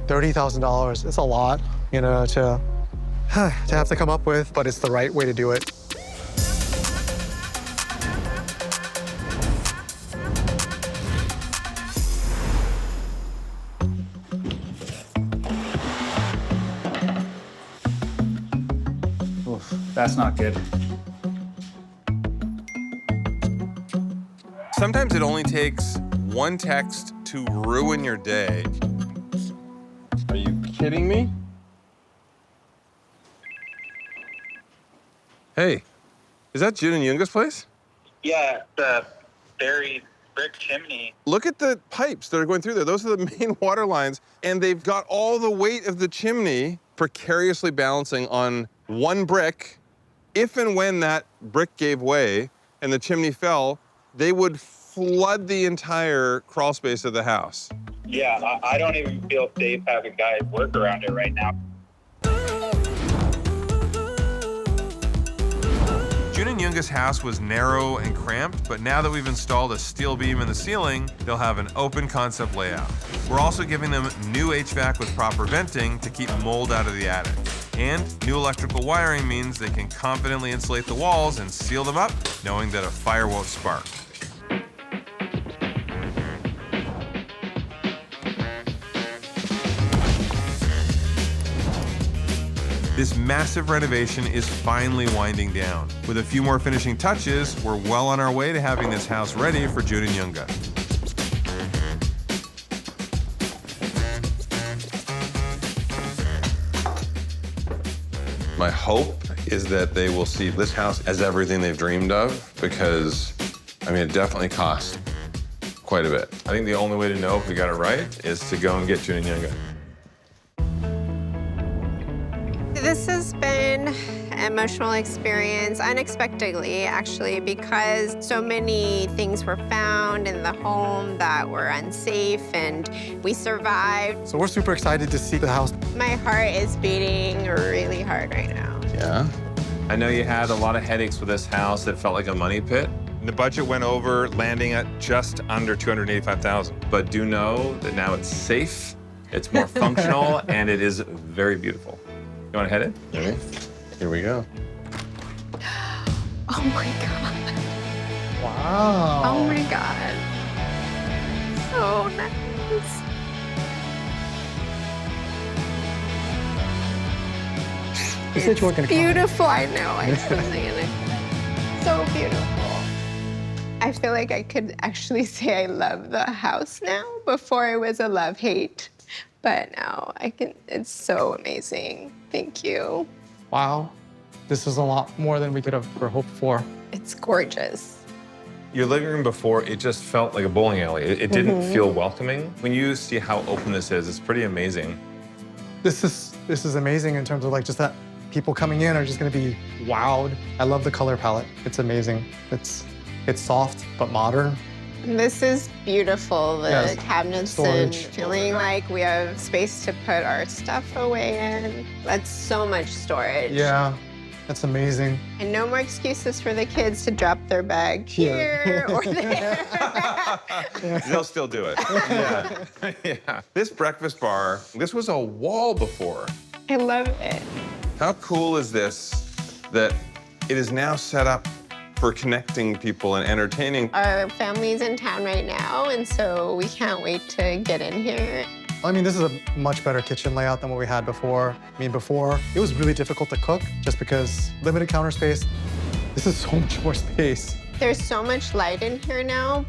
$30,000, it's a lot, you know, to to have to come up with, but it's the right way to do it. Oof, that's not good. Sometimes it only takes one text to ruin your day. Are you kidding me? Hey, is that Jun and Junga's place? Yeah, the buried brick chimney. Look at the pipes that are going through there. Those are the main water lines, and they've got all the weight of the chimney precariously balancing on one brick. If and when that brick gave way and the chimney fell, they would flood the entire crawl space of the house. Yeah, I don't even feel safe having guys work around it right now. Jun and Junga's house was narrow and cramped, but now that we've installed a steel beam in the ceiling, they'll have an open concept layout. We're also giving them new HVAC with proper venting to keep mold out of the attic. And new electrical wiring means they can confidently insulate the walls and seal them up, knowing that a fire won't spark. This massive renovation is finally winding down. With a few more finishing touches, we're well on our way to having this house ready for Jun and Junga. My hope is that they will see this house as everything they've dreamed of, because, I mean, it definitely cost quite a bit. I think the only way to know if we got it right is to go and get Jun and Junga. This has been an emotional experience, unexpectedly, actually, because so many things were found in the home that were unsafe, and we survived. So we're super excited to see the house. My heart is beating really hard right now. Yeah? I know you had a lot of headaches with this house. It felt like a money pit. The budget went over, landing at just under $285,000. But do know that now it's safe, it's more functional, and it is very beautiful. You want to head in? Ready? Here we go. Oh my God. Wow. Oh my God. So nice. You said you weren't gonna come. Beautiful, I know. I'm saying it. So beautiful. I feel like I could actually say I love the house now. Before it was a love-hate, but now I can. It's so amazing. Thank you. Wow. This is a lot more than we could have ever hoped for. It's gorgeous. Your living room before, it just felt like a bowling alley. It didn't feel welcoming. When you see how open this is, it's pretty amazing. This is amazing in terms of like just that people coming in are just gonna be wowed. I love the color palette. It's amazing. It's soft but modern. This is beautiful. The Yes. cabinets Storage. and feeling like we have space to put our stuff away in. That's so much storage. Yeah, that's amazing. And no more excuses for the kids to drop their bag here or there. They'll still do it. Yeah. Yeah. This breakfast bar, this was a wall before. I love it. How cool is this that it is now set up for connecting people and entertaining? Our family's in town right now, and so we can't wait to get in here. I mean, this is a much better kitchen layout than what we had before. I mean, before, it was really difficult to cook just because limited counter space. This is so much more space. There's so much light in here now.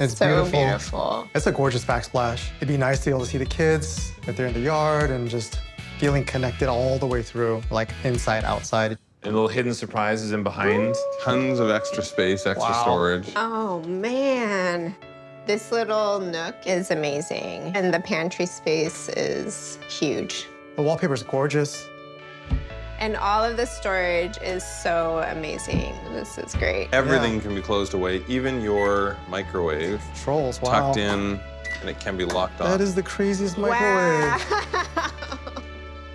It's so beautiful. It's a gorgeous backsplash. It'd be nice to be able to see the kids if they're in the yard and just feeling connected all the way through, like inside, outside. And little hidden surprises in behind. Tons of extra space, extra storage. Oh, man. This little nook is amazing, and the pantry space is huge. The wallpaper's gorgeous. And all of the storage is so amazing. This is great. Everything can be closed away, even your microwave. Controls, wow. Tucked in, and it can be locked off. That is the craziest microwave.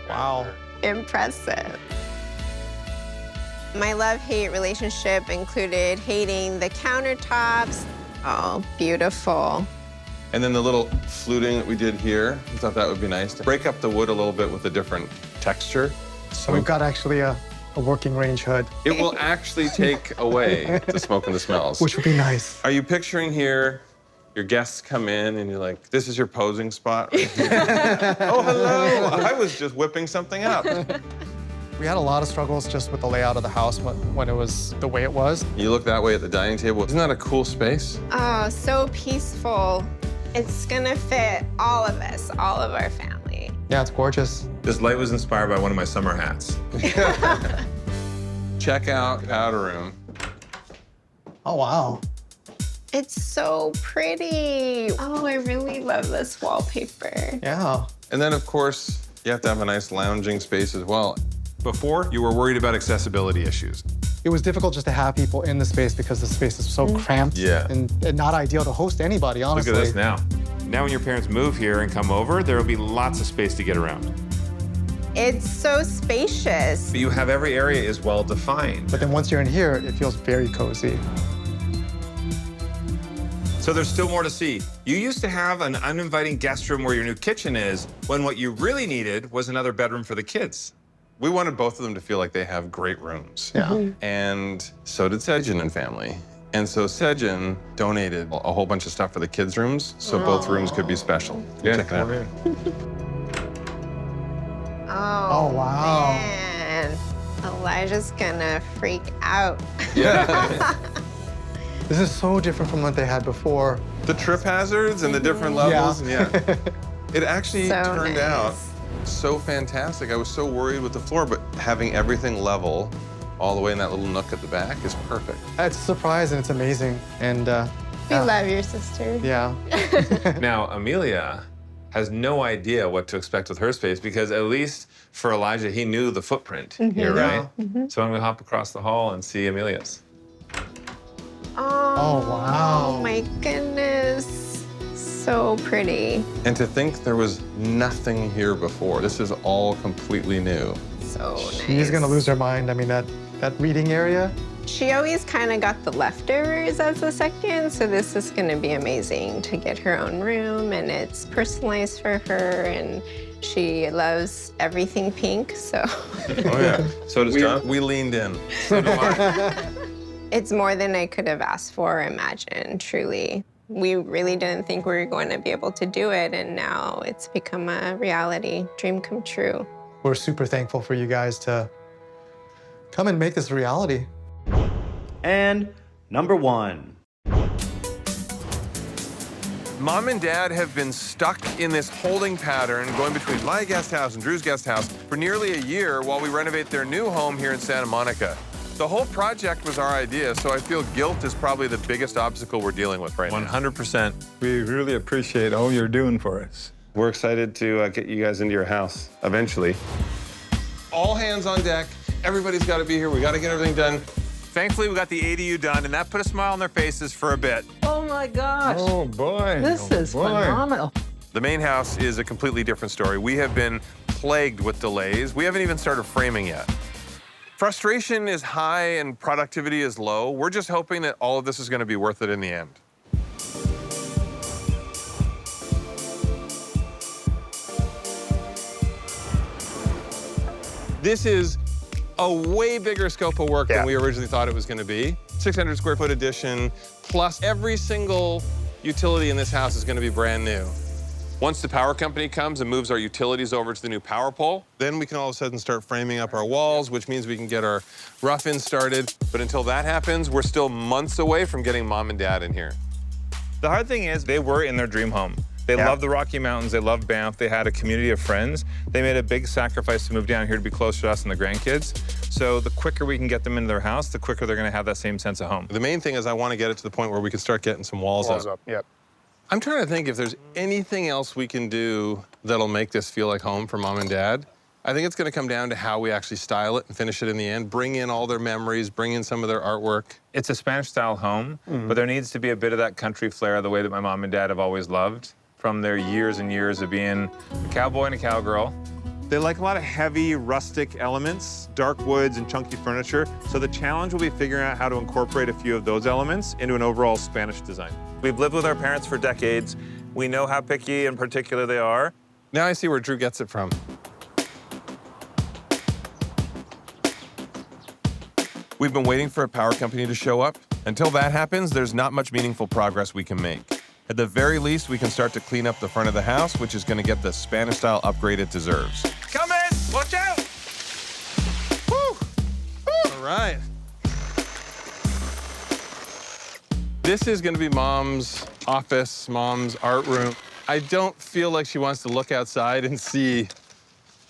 Wow. Impressive. My love-hate relationship included hating the countertops. Oh, beautiful. And then the little fluting that we did here, I thought that would be nice to break up the wood a little bit with a different texture. So we've got actually a working range hood. It will actually take away the smoke and the smells. Which would be nice. Are you picturing here, your guests come in and you're like, this is your posing spot right here? Oh, hello, I was just whipping something up. We had a lot of struggles just with the layout of the house when it was the way it was. You look that way at the dining table. Isn't that a cool space? Oh, so peaceful. It's gonna fit all of us, all of our family. Yeah, it's gorgeous. This light was inspired by one of my summer hats. Check out powder room. Oh, wow. It's so pretty. Oh, I really love this wallpaper. Yeah. And then, of course, you have to have a nice lounging space as well. Before, you were worried about accessibility issues. It was difficult just to have people in the space because the space is so cramped and not ideal to host anybody, honestly. Look at this now. Now when your parents move here and come over, there will be lots of space to get around. It's so spacious. But you have every area is well defined. But then once you're in here, it feels very cozy. So there's still more to see. You used to have an uninviting guest room where your new kitchen is, when what you really needed was another bedroom for the kids. We wanted both of them to feel like they have great rooms. Yeah. And so did Sejin and family. And so Sejin donated a whole bunch of stuff for the kids' rooms, so both rooms could be special. Yeah, Check it out. Oh, wow. Man. Elijah's gonna freak out. Yeah. This is so different from what they had before. The trip hazards and the different levels. Yeah. It actually So turned nice. out so fantastic. I was so worried with the floor, but having everything level all the way in that little nook at the back is perfect. It's a surprise and it's amazing. And We love your sister. yeah. Now, Amelia has no idea what to expect with her space because at least for Elijah, he knew the footprint here, right? So I'm gonna hop across the hall and see Amelia's. Oh, wow. my goodness. So pretty. And to think there was nothing here before. This is all completely new. So nice. She's gonna lose her mind. I mean, that reading area. She always kind of got the leftovers as a second, so this is gonna be amazing to get her own room, and it's personalized for her, and she loves everything pink, so. Oh yeah, so does John. We leaned in. So do I. It's more than I could have asked for or imagined, truly. We really didn't think we were going to be able to do it, and now it's become a reality, dream come true. We're super thankful for you guys to come and make this a reality. And number 1. Mom and Dad have been stuck in this holding pattern going between my guest house and Drew's guest house for nearly a year while we renovate their new home here in Santa Monica. The whole project was our idea, so I feel guilt is probably the biggest obstacle we're dealing with right now. 100%. We really appreciate all you're doing for us. We're excited to get you guys into your house eventually. All hands on deck. Everybody's got to be here. We got to get everything done. Thankfully, we got the ADU done, and that put a smile on their faces for a bit. Oh my gosh. Oh boy. This is phenomenal. The main house is a completely different story. We have been plagued with delays. We haven't even started framing yet. Frustration is high and productivity is low. We're just hoping that all of this is going to be worth it in the end. This is a way bigger scope of work than we originally thought it was going to be. 600 square foot addition, plus every single utility in this house is going to be brand new. Once the power company comes and moves our utilities over to the new power pole, then we can all of a sudden start framing up our walls, which means we can get our rough-in started. But until that happens, we're still months away from getting Mom and Dad in here. The hard thing is they were in their dream home. They loved the Rocky Mountains, they loved Banff, they had a community of friends. They made a big sacrifice to move down here to be closer to us and the grandkids. So the quicker we can get them into their house, the quicker they're gonna have that same sense of home. The main thing is I want to get it to the point where we can start getting some walls up. Yep. I'm trying to think if there's anything else we can do that'll make this feel like home for Mom and Dad. I think it's going to come down to how we actually style it and finish it in the end, bring in all their memories, bring in some of their artwork. It's a Spanish-style home, but there needs to be a bit of that country flair the way that my mom and dad have always loved from their years and years of being a cowboy and a cowgirl. They like a lot of heavy, rustic elements, dark woods and chunky furniture. So the challenge will be figuring out how to incorporate a few of those elements into an overall Spanish design. We've lived with our parents for decades. We know how picky and particular they are. Now I see where Drew gets it from. We've been waiting for a power company to show up. Until that happens, there's not much meaningful progress we can make. At the very least, we can start to clean up the front of the house, which is going to get the Spanish-style upgrade it deserves. Come in! Watch out! Woo! All right. This is going to be Mom's office, Mom's art room. I don't feel like she wants to look outside and see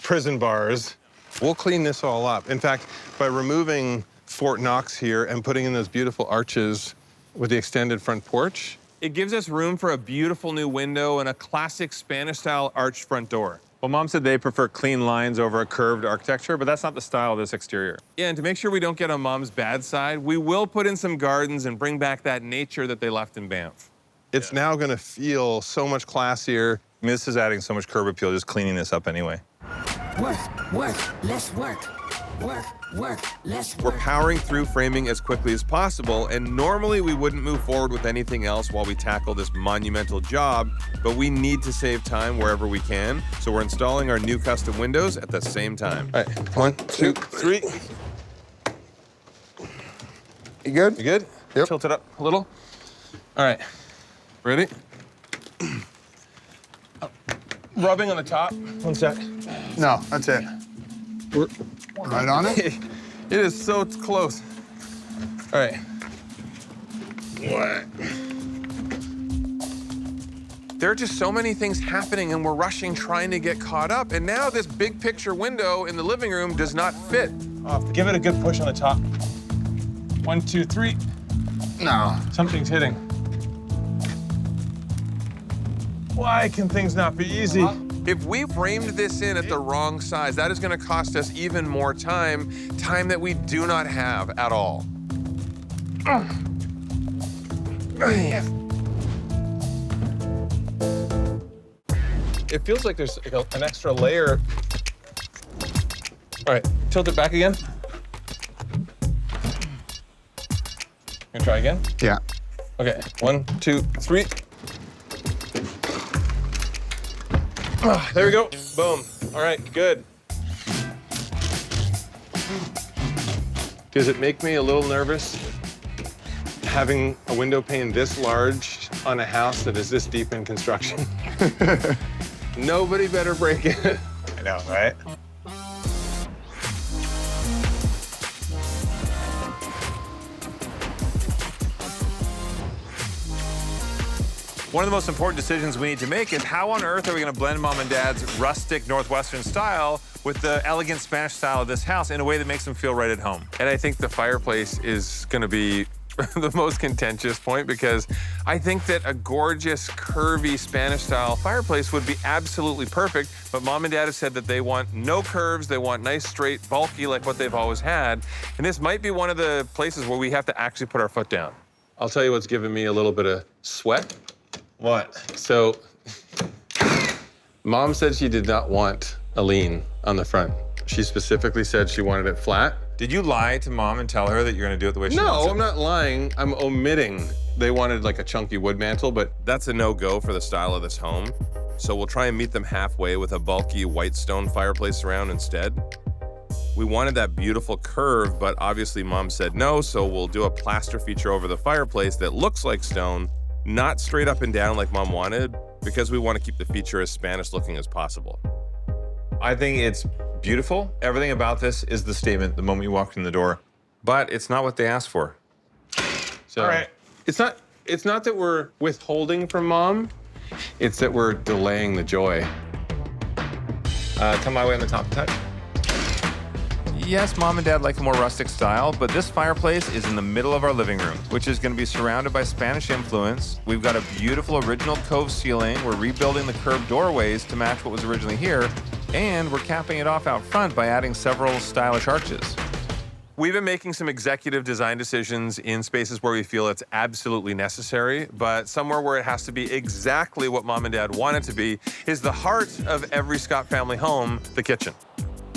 prison bars. We'll clean this all up. In fact, by removing Fort Knox here and putting in those beautiful arches with the extended front porch, it gives us room for a beautiful new window and a classic Spanish-style arched front door. Well, Mom said they prefer clean lines over a curved architecture, but that's not the style of this exterior. Yeah, and to make sure we don't get on Mom's bad side, we will put in some gardens and bring back that nature that they left in Banff. It's now gonna feel so much classier. I mean, this is adding so much curb appeal just cleaning this up anyway. Work, less work. Work, less We're powering through framing as quickly as possible, and normally we wouldn't move forward with anything else while we tackle this monumental job, but we need to save time wherever we can, so we're installing our new custom windows at the same time. All right, 1, 2, 3. You good? You good? Yep. Tilt it up a little. All right, ready? Rubbing on the top. 1 sec. No, that's it. We're right on it? It is so close. All right. There are just so many things happening and we're rushing trying to get caught up. And now this big picture window in the living room does not fit. Give it a good push on the top. 1, 2, 3. No. Something's hitting. Why can things not be easy? If we framed this in at the wrong size, that is going to cost us even more time that we do not have at all. It feels like there's like an extra layer. All right, tilt it back again. Gonna try again? Yeah. Okay, 1, 2, 3. There we go. Boom. All right, good. Does it make me a little nervous having a window pane this large on a house that is this deep in construction? Nobody better break it. I know, right? One of the most important decisions we need to make is how on earth are we going to blend Mom and Dad's rustic Northwestern style with the elegant Spanish style of this house in a way that makes them feel right at home. And I think the fireplace is going to be the most contentious point because I think that a gorgeous, curvy Spanish-style fireplace would be absolutely perfect, but Mom and Dad have said that they want no curves, they want nice, straight, bulky like what they've always had, and this might be one of the places where we have to actually put our foot down. I'll tell you what's giving me a little bit of sweat. What? So, Mom said she did not want a lean on the front. She specifically said she wanted it flat. Did you lie to Mom and tell her that you're going to do it the way she wants it? No, I'm not lying. I'm omitting. They wanted like a chunky wood mantle, but that's a no-go for the style of this home. So we'll try and meet them halfway with a bulky white stone fireplace around instead. We wanted that beautiful curve, but obviously Mom said no, so we'll do a plaster feature over the fireplace that looks like stone, not straight up and down like Mom wanted, because we want to keep the feature as Spanish looking as possible. I think it's beautiful. Everything about this is the statement the moment you walk in the door, but it's not what they asked for. So, all right. It's not that we're withholding from Mom, it's that we're delaying the joy. Come my way on the top touch. Yes, Mom and Dad like a more rustic style, but this fireplace is in the middle of our living room, which is going to be surrounded by Spanish influence. We've got a beautiful original cove ceiling. We're rebuilding the curved doorways to match what was originally here, and we're capping it off out front by adding several stylish arches. We've been making some executive design decisions in spaces where we feel it's absolutely necessary, but somewhere where it has to be exactly what Mom and Dad want it to be is the heart of every Scott family home, the kitchen.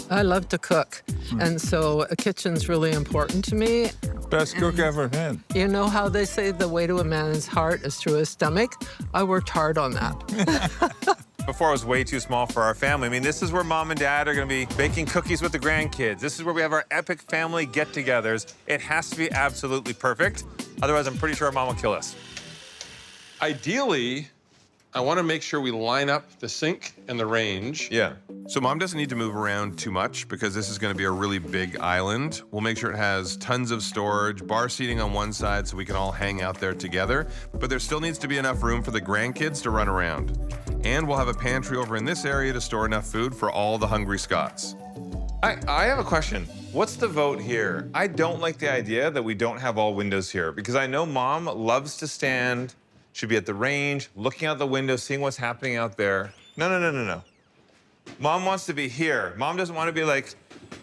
I love to cook, and so a kitchen's really important to me. Best cook ever had. You know how they say the way to a man's heart is through his stomach? I worked hard on that. before was way too small for our family. I mean, this is where mom and dad are gonna be baking cookies with the grandkids. This is where we have our epic family get-togethers. It has to be absolutely perfect. Otherwise, I'm pretty sure mom will kill us. Ideally, I want to make sure we line up the sink and the range. Yeah. So mom doesn't need to move around too much because this is going to be a really big island. We'll make sure it has tons of storage, bar seating on one side so we can all hang out there together. But there still needs to be enough room for the grandkids to run around. And we'll have a pantry over in this area to store enough food for all the hungry Scots. I have a question. What's the vote here? I don't like the idea that we don't have all windows here because I know mom loves to stand, should be at the range, looking out the window, seeing what's happening out there. No. Mom wants to be here. Mom doesn't want to be like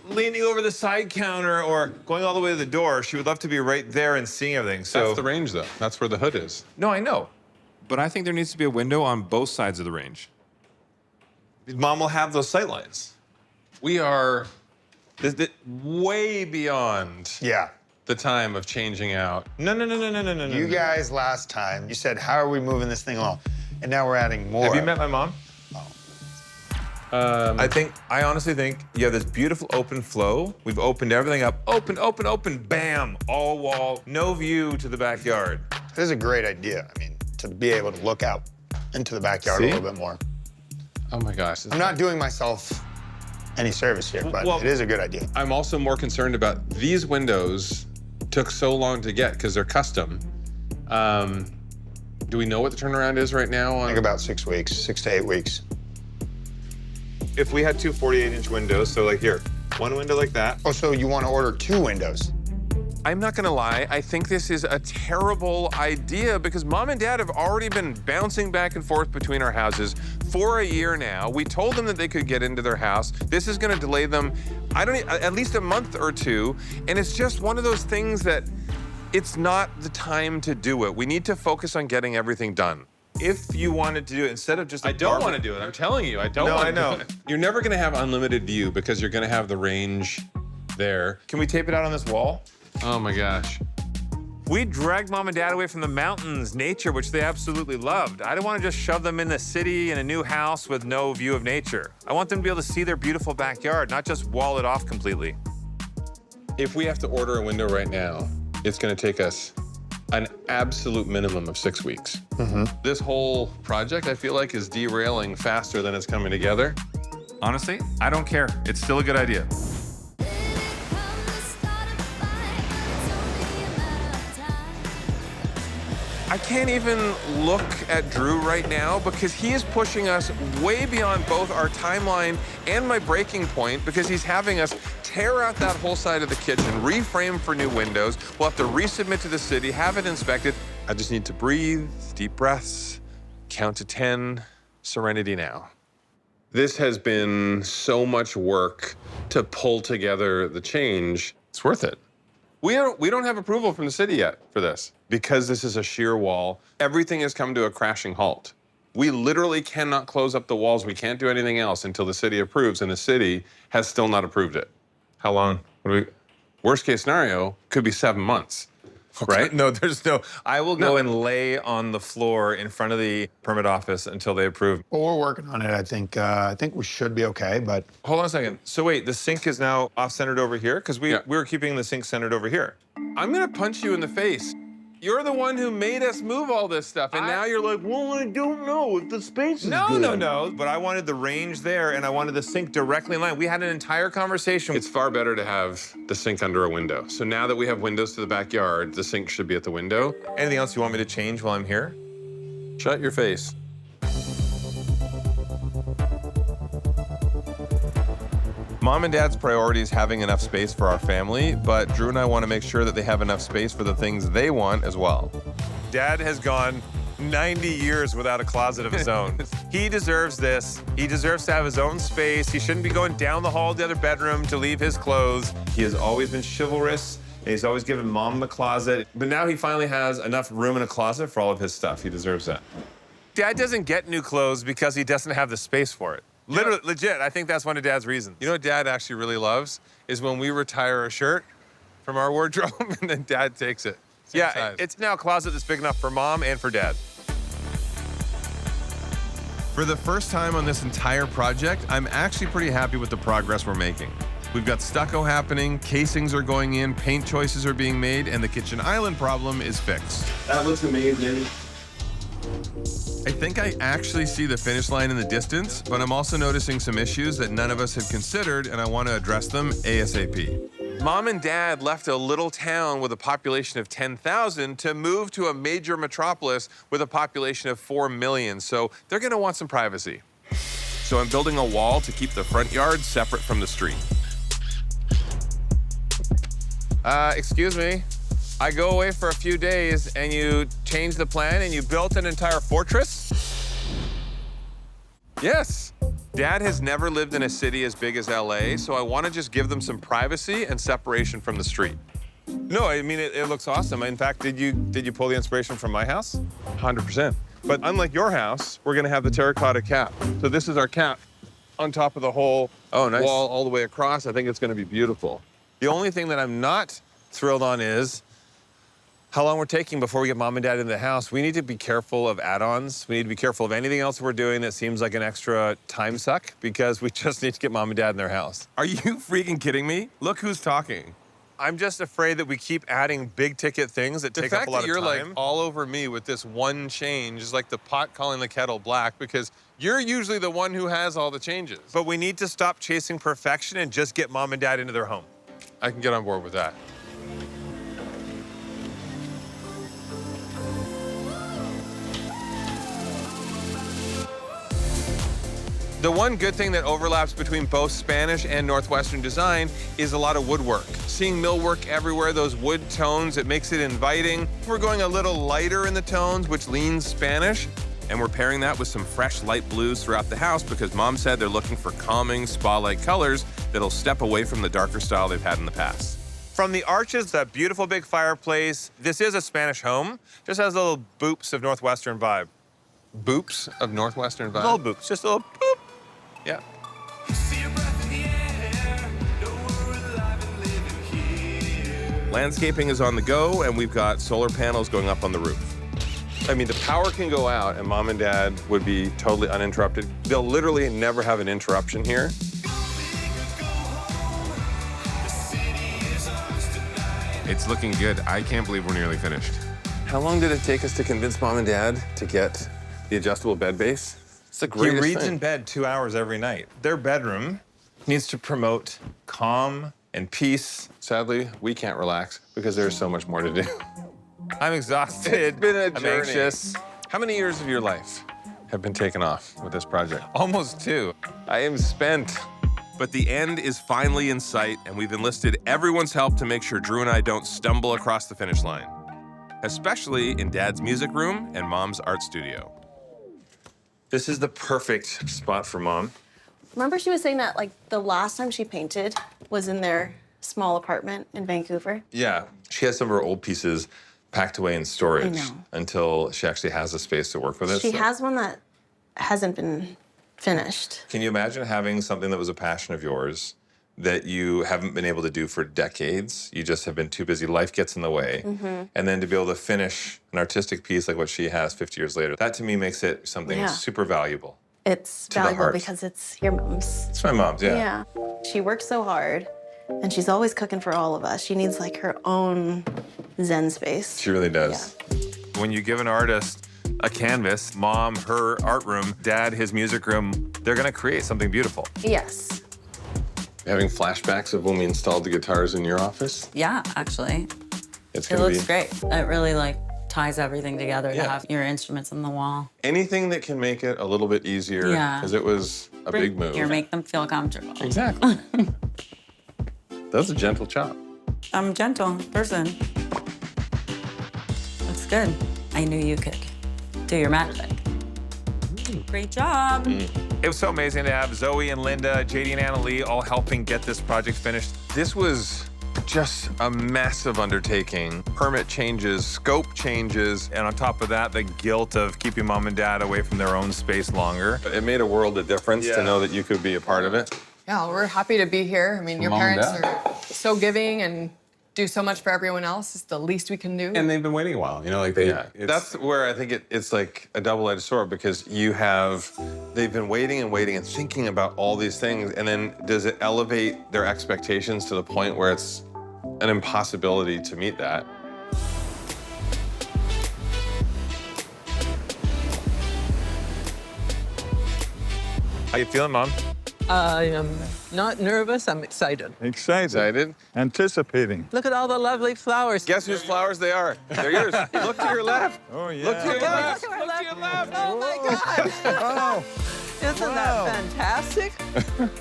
leaning over the side counter or going all the way to the door. She would love to be right there and seeing everything. So That's the range, though. That's where the hood is. No, I know. But I think there needs to be a window on both sides of the range. Mom will have those sight lines. We are way beyond the time of changing out. No. You guys last time, you said, how are we moving this thing along? And now we're adding more. Have you met my mom? I honestly think you have this beautiful open flow. We've opened everything up. Open, bam, all wall, no view to the backyard. This is a great idea. I mean, to be able to look out into the backyard a little bit more. Oh my gosh. I'm not doing myself any service here, but it is a good idea. I'm also more concerned about these windows took so long to get because they're custom. Do we know what the turnaround is right now? I think about 6 weeks, 6 to 8 weeks. If we had two 48-inch windows, so like here, one window like that. Oh, so you want to order 2 windows? I'm not gonna lie, I think this is a terrible idea because mom and dad have already been bouncing back and forth between our houses for a year now. We told them that they could get into their house. This is gonna delay them, at least a month or two. And it's just one of those things that it's not the time to do it. We need to focus on getting everything done. If you wanted to do it, instead of just I don't want to do it. I'm telling you, I don't No, want I to know. do it. You're never gonna have unlimited view because you're gonna have the range there. Can we tape it out on this wall? Oh my gosh. We dragged mom and dad away from the mountains, nature, which they absolutely loved. I don't want to just shove them in the city in a new house with no view of nature. I want them to be able to see their beautiful backyard, not just wall it off completely. If we have to order a window right now, it's gonna take us an absolute minimum of 6 weeks. This whole project, I feel like, is derailing faster than it's coming together. Honestly, I don't care. It's still a good idea. I can't even look at Drew right now because he is pushing us way beyond both our timeline and my breaking point because he's having us tear out that whole side of the kitchen, reframe for new windows. We'll have to resubmit to the city, have it inspected. I just need to breathe, deep breaths, count to 10, serenity now. This has been so much work to pull together the change. It's worth it. We don't have approval from the city yet for this. Because this is a sheer wall, everything has come to a crashing halt. We literally cannot close up the walls. We can't do anything else until the city approves, and the city has still not approved it. How long? Worst case scenario, could be 7 months, right? No, there's no. I will go and lay on the floor in front of the permit office until they approve. Well, we're working on it, I think. I think we should be okay, but... Hold on a second. So wait, the sink is now off-centered over here? Because we were keeping the sink centered over here. I'm gonna punch you in the face. You're the one who made us move all this stuff, and now you're like, well, I don't know if the space is good. No. But I wanted the range there, and I wanted the sink directly in line. We had an entire conversation. It's far better to have the sink under a window. So now that we have windows to the backyard, the sink should be at the window. Anything else you want me to change while I'm here? Shut your face. Mom and Dad's priority is having enough space for our family, but Drew and I want to make sure that they have enough space for the things they want as well. Dad has gone 90 years without a closet of his own. He deserves this. He deserves to have his own space. He shouldn't be going down the hall to the other bedroom to leave his clothes. He has always been chivalrous, and he's always given Mom a closet. But now he finally has enough room in a closet for all of his stuff. He deserves that. Dad doesn't get new clothes because he doesn't have the space for it. Literally, legit, I think that's one of Dad's reasons. You know what Dad actually really loves? Is when we retire a shirt from our wardrobe and then Dad takes it. Same size. It's now a closet that's big enough for Mom and for Dad. For the first time on this entire project, I'm actually pretty happy with the progress we're making. We've got stucco happening, casings are going in, paint choices are being made, and the kitchen island problem is fixed. That looks amazing. I think I actually see the finish line in the distance, but I'm also noticing some issues that none of us have considered, and I want to address them ASAP. Mom and Dad left a little town with a population of 10,000 to move to a major metropolis with a population of 4 million, so they're gonna want some privacy. So I'm building a wall to keep the front yard separate from the street. Excuse me. I go away for a few days and you changed the plan and you built an entire fortress? Yes. Dad has never lived in a city as big as LA, so I want to just give them some privacy and separation from the street. No, I mean, it looks awesome. In fact, did you pull the inspiration from my house? 100%. But unlike your house, we're going to have the terracotta cap. So this is our cap on top of the whole wall all the way across. I think it's going to be beautiful. The only thing that I'm not thrilled on is how long we're taking before we get Mom and Dad into the house. We need to be careful of add-ons. We need to be careful of anything else we're doing that seems like an extra time suck because we just need to get Mom and Dad in their house. Are you freaking kidding me? Look who's talking. I'm just afraid that we keep adding big ticket things that take up a lot of time. The fact that you're like all over me with this one change is like the pot calling the kettle black because you're usually the one who has all the changes. But we need to stop chasing perfection and just get Mom and Dad into their home. I can get on board with that. The one good thing that overlaps between both Spanish and Northwestern design is a lot of woodwork. Seeing millwork everywhere, those wood tones, it makes it inviting. We're going a little lighter in the tones, which leans Spanish, and we're pairing that with some fresh light blues throughout the house because Mom said they're looking for calming, spa-like colors that'll step away from the darker style they've had in the past. From the arches, that beautiful big fireplace, this is a Spanish home, just has little boops of Northwestern vibe. Boops of Northwestern vibe? Little boops, just a little boop. Yeah. Landscaping is on the go, and we've got solar panels going up on the roof. I mean, the power can go out, and Mom and Dad would be totally uninterrupted. They'll literally never have an interruption here. It's looking good. I can't believe we're nearly finished. How long did it take us to convince Mom and Dad to get the adjustable bed base? It's the greatest thing. He reads in bed 2 hours every night. Their bedroom needs to promote calm and peace. Sadly, we can't relax because there's so much more to do. I'm exhausted. It's been a journey. I'm anxious. How many years of your life have been taken off with this project? Almost 2. I am spent. But the end is finally in sight, and we've enlisted everyone's help to make sure Drew and I don't stumble across the finish line, especially in Dad's music room and Mom's art studio. This is the perfect spot for Mom. Remember she was saying that like the last time she painted was in their small apartment in Vancouver? Yeah, she has some of her old pieces packed away in storage until she actually has a space to work with it. She has one that hasn't been finished. Can you imagine having something that was a passion of yours that you haven't been able to do for decades? You just have been too busy. Life gets in the way. And then to be able to finish an artistic piece like what she has 50 years later, that to me makes it something super valuable. It's valuable because it's your mom's. It's my mom's, yeah. She works so hard, and she's always cooking for all of us. She needs like her own Zen space. She really does. Yeah. When you give an artist a canvas, Mom, her art room, Dad, his music room, they're gonna create something beautiful. Yes. Having flashbacks of when we installed the guitars in your office? Yeah, actually. It looks great. It really like ties everything together to have your instruments on the wall. Anything that can make it a little bit easier, because it was a big move. Here, make them feel comfortable. Exactly. That was a gentle chop. I'm a gentle person. Looks good. I knew you could do your magic. Great job. It was so amazing to have Zoe and Linda, JD and Anna Lee all helping get this project finished. This was just a massive undertaking. Permit changes, scope changes, and on top of that, the guilt of keeping Mom and Dad away from their own space longer. It made a world of difference to know that you could be a part of it. Yeah, we're happy to be here. I mean, your parents are so giving, and do so much for everyone else. It's the least we can do. And they've been waiting a while, you know, like they. Yeah, that's where I think it's like a double-edged sword because they've been waiting and waiting and thinking about all these things, and then does it elevate their expectations to the point where it's an impossibility to meet that? How you feeling, Mom? I am not nervous. I'm excited. Excited. Anticipating. Look at all the lovely flowers. Guess whose flowers they are? They're yours. Look to your left. Oh, yeah. Look to your left. Look to your left. Oh, my God. Oh. Isn't that fantastic?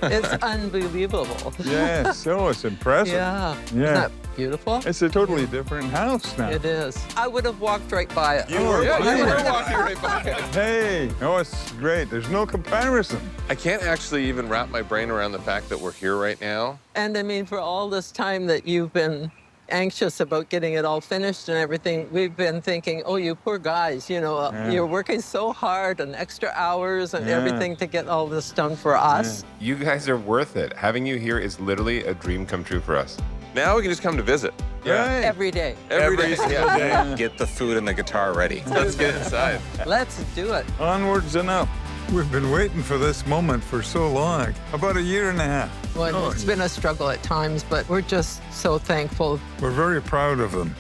It's unbelievable. Yes, oh, it's impressive. Yeah. Yeah. Isn't that beautiful? It's a totally different house now. It is. I would have walked right by it. You were walking right by it. Hey, oh, it's great. There's no comparison. I can't actually even wrap my brain around the fact that we're here right now. And I mean, for all this time that you've been anxious about getting it all finished and everything, we've been thinking, oh, you poor guys, you know, you're working so hard and extra hours and everything to get all this done for us. You guys are worth it. Having you here is literally a dream come true for us. Now we can just come to visit. Every day. Every single day. Get the food and the guitar ready. Let's get inside. Let's do it. Onwards and up. We've been waiting for this moment for so long, about 1.5 years. Well, it's been a struggle at times, but we're just so thankful. We're very proud of them.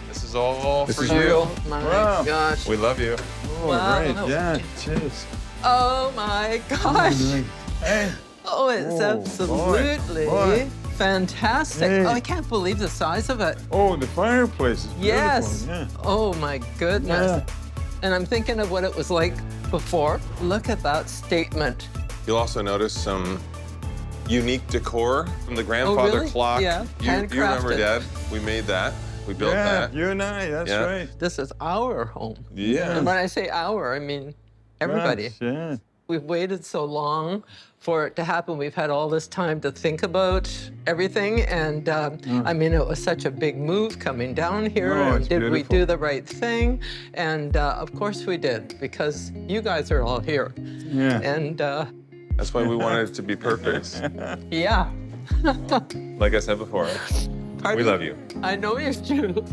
This is all for you. you. Oh, my gosh. We love you. Oh, Wow. right, yeah, cheers. Oh, my gosh. Hey. Oh, it's absolutely fantastic. Hey. Oh, I can't believe the size of it. Oh, the fireplace is beautiful. Yes. Yeah. Oh, my goodness. Yeah. And I'm thinking of what it was like before. Look at that statement. You'll also notice some unique decor from the grandfather really? clock. Yeah, You remember, handcrafted. Dad? We made that. We built Yeah, that. you and I, that's Yeah. right. This is our home. Yeah. And when I say our, I mean everybody. Yes, yeah. We've waited so long for it to happen. We've had all this time to think about everything. And I mean, it was such a big move coming down here. Oh, And it's did we beautiful. do the right thing? And of course we did, because you guys are all here. Yeah. And That's why we wanted it to be perfect. yeah. Like I said before, we love you. I know you do.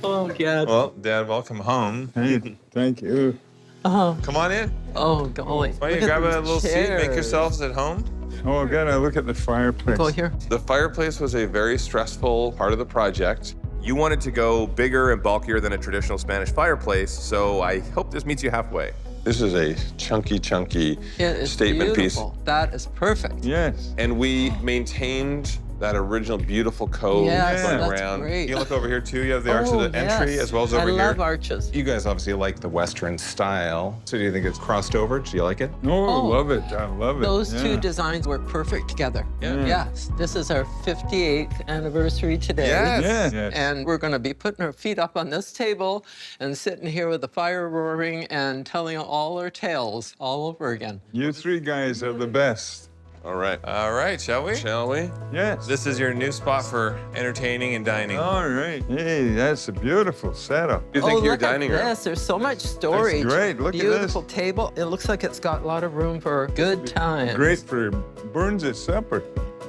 Oh, God. Well, Dad, welcome home. Hey, thank you. Come on in. Oh, golly. Why don't you Look at grab a these little seat, make chairs. yourselves at home? Oh, I gotta look at the fireplace. Go here. The fireplace was a very stressful part of the project. You wanted to go bigger and bulkier than a traditional Spanish fireplace, so I hope this meets you halfway. This is a chunky It is statement beautiful. That is perfect. Yes. piece. And we maintained that original beautiful cove Yes, going that's around. great. You can look over here too. You have the arch of the entry yes. as well as over I here. love arches. You guys obviously like the Western style. So do you think it's crossed over? Do you like it? Oh, Oh. love it. I love it. Those two yeah. designs work perfect together. Yeah. Yes, this is our 58th anniversary today. Yes. Yes. And we're going to be putting our feet up on this table and sitting here with the fire roaring and telling all our tales all over again. You three guys are the best. All right. All right, shall we? Shall we? Yes. This is your new spot for entertaining and dining. All right. Hey, that's a beautiful setup. What do you think of your look dining at room? this. There's so much storage. great. Look at this. Beautiful table. It looks like it's got a lot of room for good times. Great for Burns' supper.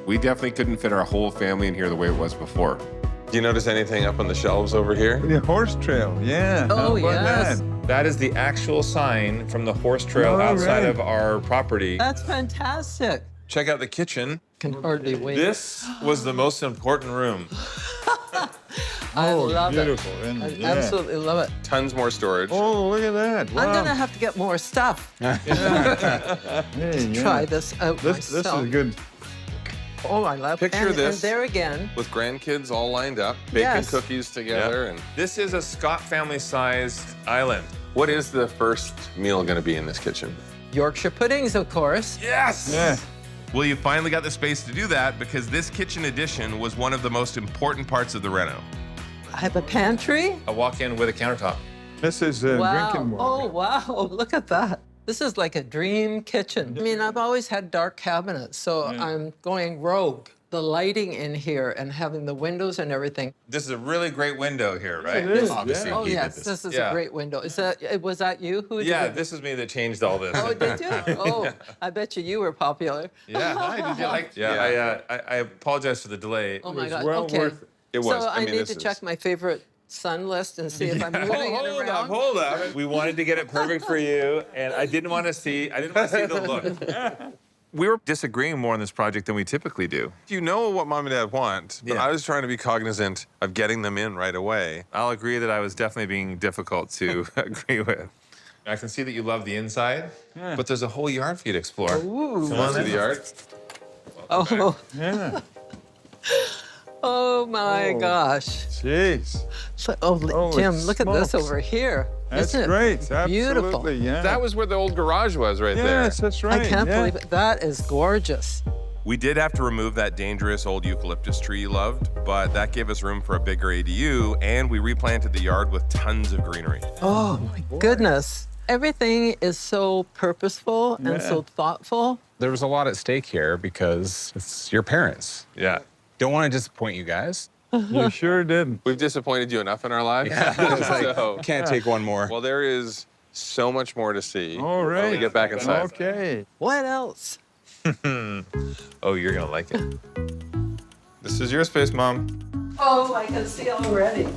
We definitely couldn't fit our whole family in here the way it was before. Do you notice anything up on the shelves over here? The horse trail, yeah. Oh, How about yes. that? That is the actual sign from the horse trail All outside right. of our property. That's fantastic. Check out the kitchen. Can hardly wait. This was the most important room. I Oh, love beautiful, it. isn't I it? Yeah. absolutely love it. Tons more storage. Oh, look at that. Wow. I'm going to have to get more stuff. Hey, yeah. Try this out This myself. is good. Oh, I love it. Picture this. And there again. With grandkids all lined up, baking Yes. cookies together. And This is a Scott family-sized island. what is the first meal going to be in this kitchen? Yorkshire puddings, of course. Yes! Yeah. Well, you finally got the space to do that because this kitchen addition was one of the most important parts of the reno. I have a pantry. A walk-in with a countertop. This is Wow. drinking water. Oh, wow. Look at that. This is like a dream kitchen. I mean, I've always had dark cabinets, so I'm going rogue. the lighting in here and having the windows and everything. This is a really great window here, right? It is, Obviously, Oh he did yes, this is a great window. Was that you? Who did Yeah, it? this is me that changed all this. Oh, did you? Oh, I bet you were popular. Yeah, hi, did you like? Yeah, I apologize for the delay. Oh my God. Well Okay. worth it. It was. So I mean, need this to is- check my favorite son list and see if I'm moving it around. Hold up. We wanted to get it perfect for you, and I didn't want to see the look. We were disagreeing more on this project than we typically do. You know what mom and dad want, but I was trying to be cognizant of getting them in right away. I'll agree that I was definitely being difficult to agree with. I can see that you love the inside, but there's a whole yard for you to explore. Ooh. Come on to the yard. Oh. Yeah. Oh my gosh. Jeez. Jim, look at this smokes. over here. That's Isn't it great. beautiful? Absolutely, yeah. That was where the old garage was right there. Yes, that's right. I can't yeah. believe it. That is gorgeous. We did have to remove that dangerous old eucalyptus tree you loved, but that gave us room for a bigger ADU, and we replanted the yard with tons of greenery. Oh my goodness. Everything is so purposeful and so thoughtful. There was a lot at stake here because it's your parents. Yeah. Don't want to disappoint you guys. You sure did. We've disappointed you enough in our lives. Yeah, it's like, can't take one more. Well, there is so much more to see. All right. When we get back inside. Okay. What else? Oh, you're gonna like it. This is your space, Mom. Oh, I can see already.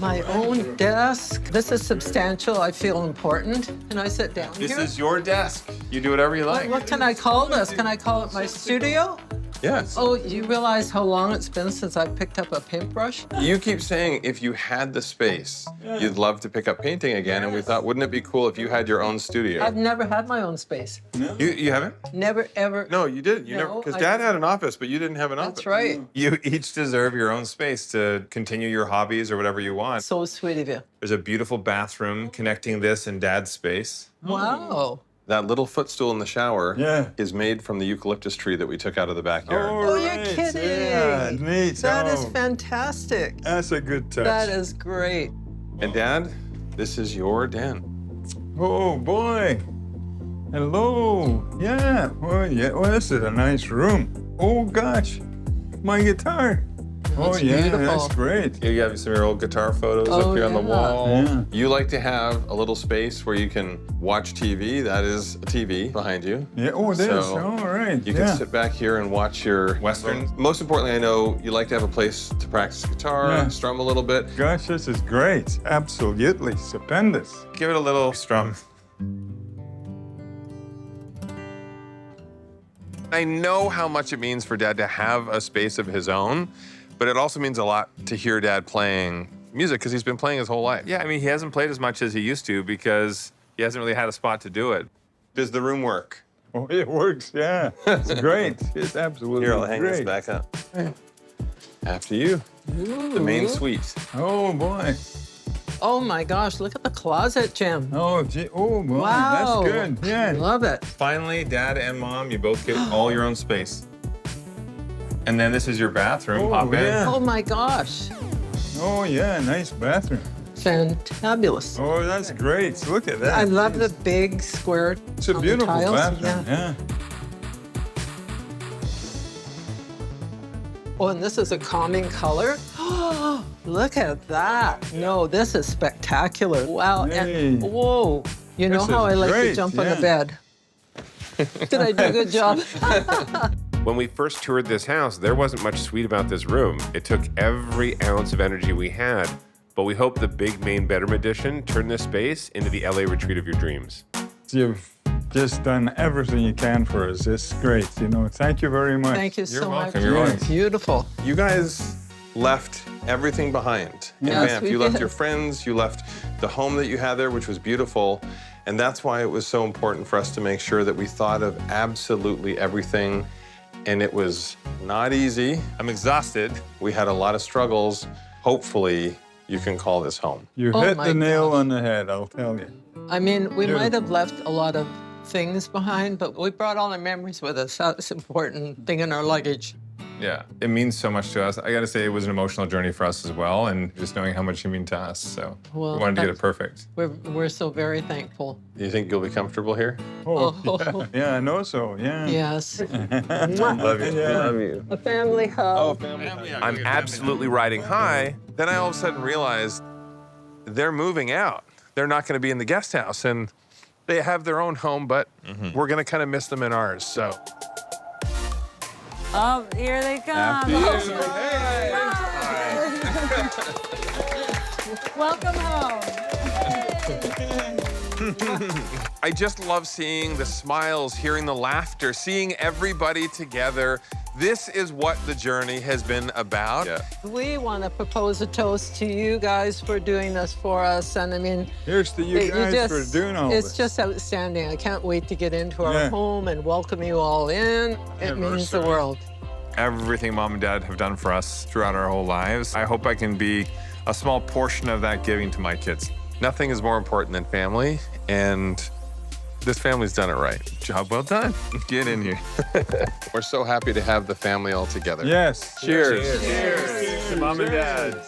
My own desk. This is substantial. I feel important. Can I sit down This here? is your desk. You do whatever you like. What can I call this? Can I call it my studio? Yes. Oh, you realize how long it's been since I picked up a paintbrush? You keep saying if you had the space, you'd love to pick up painting again, and we thought, wouldn't it be cool if you had your own studio? I've never had my own space. You haven't? Never, ever. No, you didn't. You never, No, because I Dad didn't. had an office, but you didn't have an office. That's right. You each deserve your own space to continue your hobbies or whatever you want. So sweet of you. There's a beautiful bathroom connecting this and Dad's space. Wow. That little footstool in the shower Yeah. is made from the eucalyptus tree that we took out of the backyard. Oh, you're kidding. Yeah, neat. That is Oh, fantastic. That's a good touch. That is great. And Dad, this is your den. Oh, boy. Hello. Yeah. Well, this is a nice room. Oh, gosh. My guitar. That's yeah, beautiful. that's great. Here you have some of your old guitar photos Oh, up here on the yeah. wall. Yeah. You like to have a little space where you can watch TV. That is a TV behind you. Yeah, oh, it is. So All right. You yeah. can sit back here and watch your Westerns. Most importantly, I know you like to have a place to practice guitar, Yeah. strum a little bit. Gosh, this is great. Absolutely stupendous. Give it a little strum. I know how much it means for Dad to have a space of his own, but it also means a lot to hear Dad playing music because he's been playing his whole life. Yeah, I mean, he hasn't played as much as he used to because he hasn't really had a spot to do it. Does the room work? Oh, it works, yeah. It's great. It's absolutely Here, I'll hang great. this back up. After you, the main suite. Oh, boy. Oh my gosh, look at the closet, Jim. Oh, gee. Oh, boy. Wow. That's good. Yeah. Love it. Finally, Dad and Mom, you both get all your own space. And then this is your bathroom. Oh, Hop in. yeah. Oh my gosh. Oh, yeah. Nice bathroom. Fantabulous. Oh, that's great. Look at that. I love the big square It's a on the beautiful tiles. bathroom. Yeah. Oh, and this is a calming color. Oh, look at that. No, this is spectacular. Wow. Hey. And whoa. You know This how is I like to great, jump on the yeah. bed. Did I do a good job? When we first toured this house, there wasn't much sweet about this room. It took every ounce of energy we had, but we hope the big main bedroom addition turned this space into the LA retreat of your dreams. You've just done everything you can for us. It's great. You know, thank you very much. Thank you so much. You're welcome. Beautiful. You guys left everything behind in Yes, Banff. we You left did. your friends, you left the home that you had there, which was beautiful. And that's why it was so important for us to make sure that we thought of absolutely everything. And it was not easy. I'm exhausted. We had a lot of struggles. Hopefully, you can call this home. You Oh hit my the nail on the head, I'll tell you. I mean, we Beautiful. might have left a lot of things behind, but we brought all our memories with us. That's an important thing in our luggage. Yeah, it means so much to us. I gotta say, it was an emotional journey for us as well, and just knowing how much you mean to us. So Well, we wanted to get it that's- perfect. We're so very thankful. Do you think you'll be comfortable here? Oh, yeah, I know so. Yeah. Yes. Love you. Love you. A family hug. I'm absolutely riding high. Then I all of a sudden realized they're moving out. They're not going to be in the guest house, and they have their own home, but we're going to kind of miss them in ours. So. Oh, here they come. Welcome home. I just love seeing the smiles, hearing the laughter, seeing everybody together. This is what the journey has been about. We want to propose a toast to you guys for doing this for us. And I mean, here's to you guys for doing all it's this. just outstanding. I can't wait to get into our Yeah. home and welcome you all in. It means the world. Everything Mom and Dad have done for us throughout our whole lives. I hope I can be a small portion of that giving to my kids. Nothing is more important than family, and this family's done it right. Job well done. Get in here. We're so happy to have the family all together. Yes. Cheers. Cheers. Mom and Dad.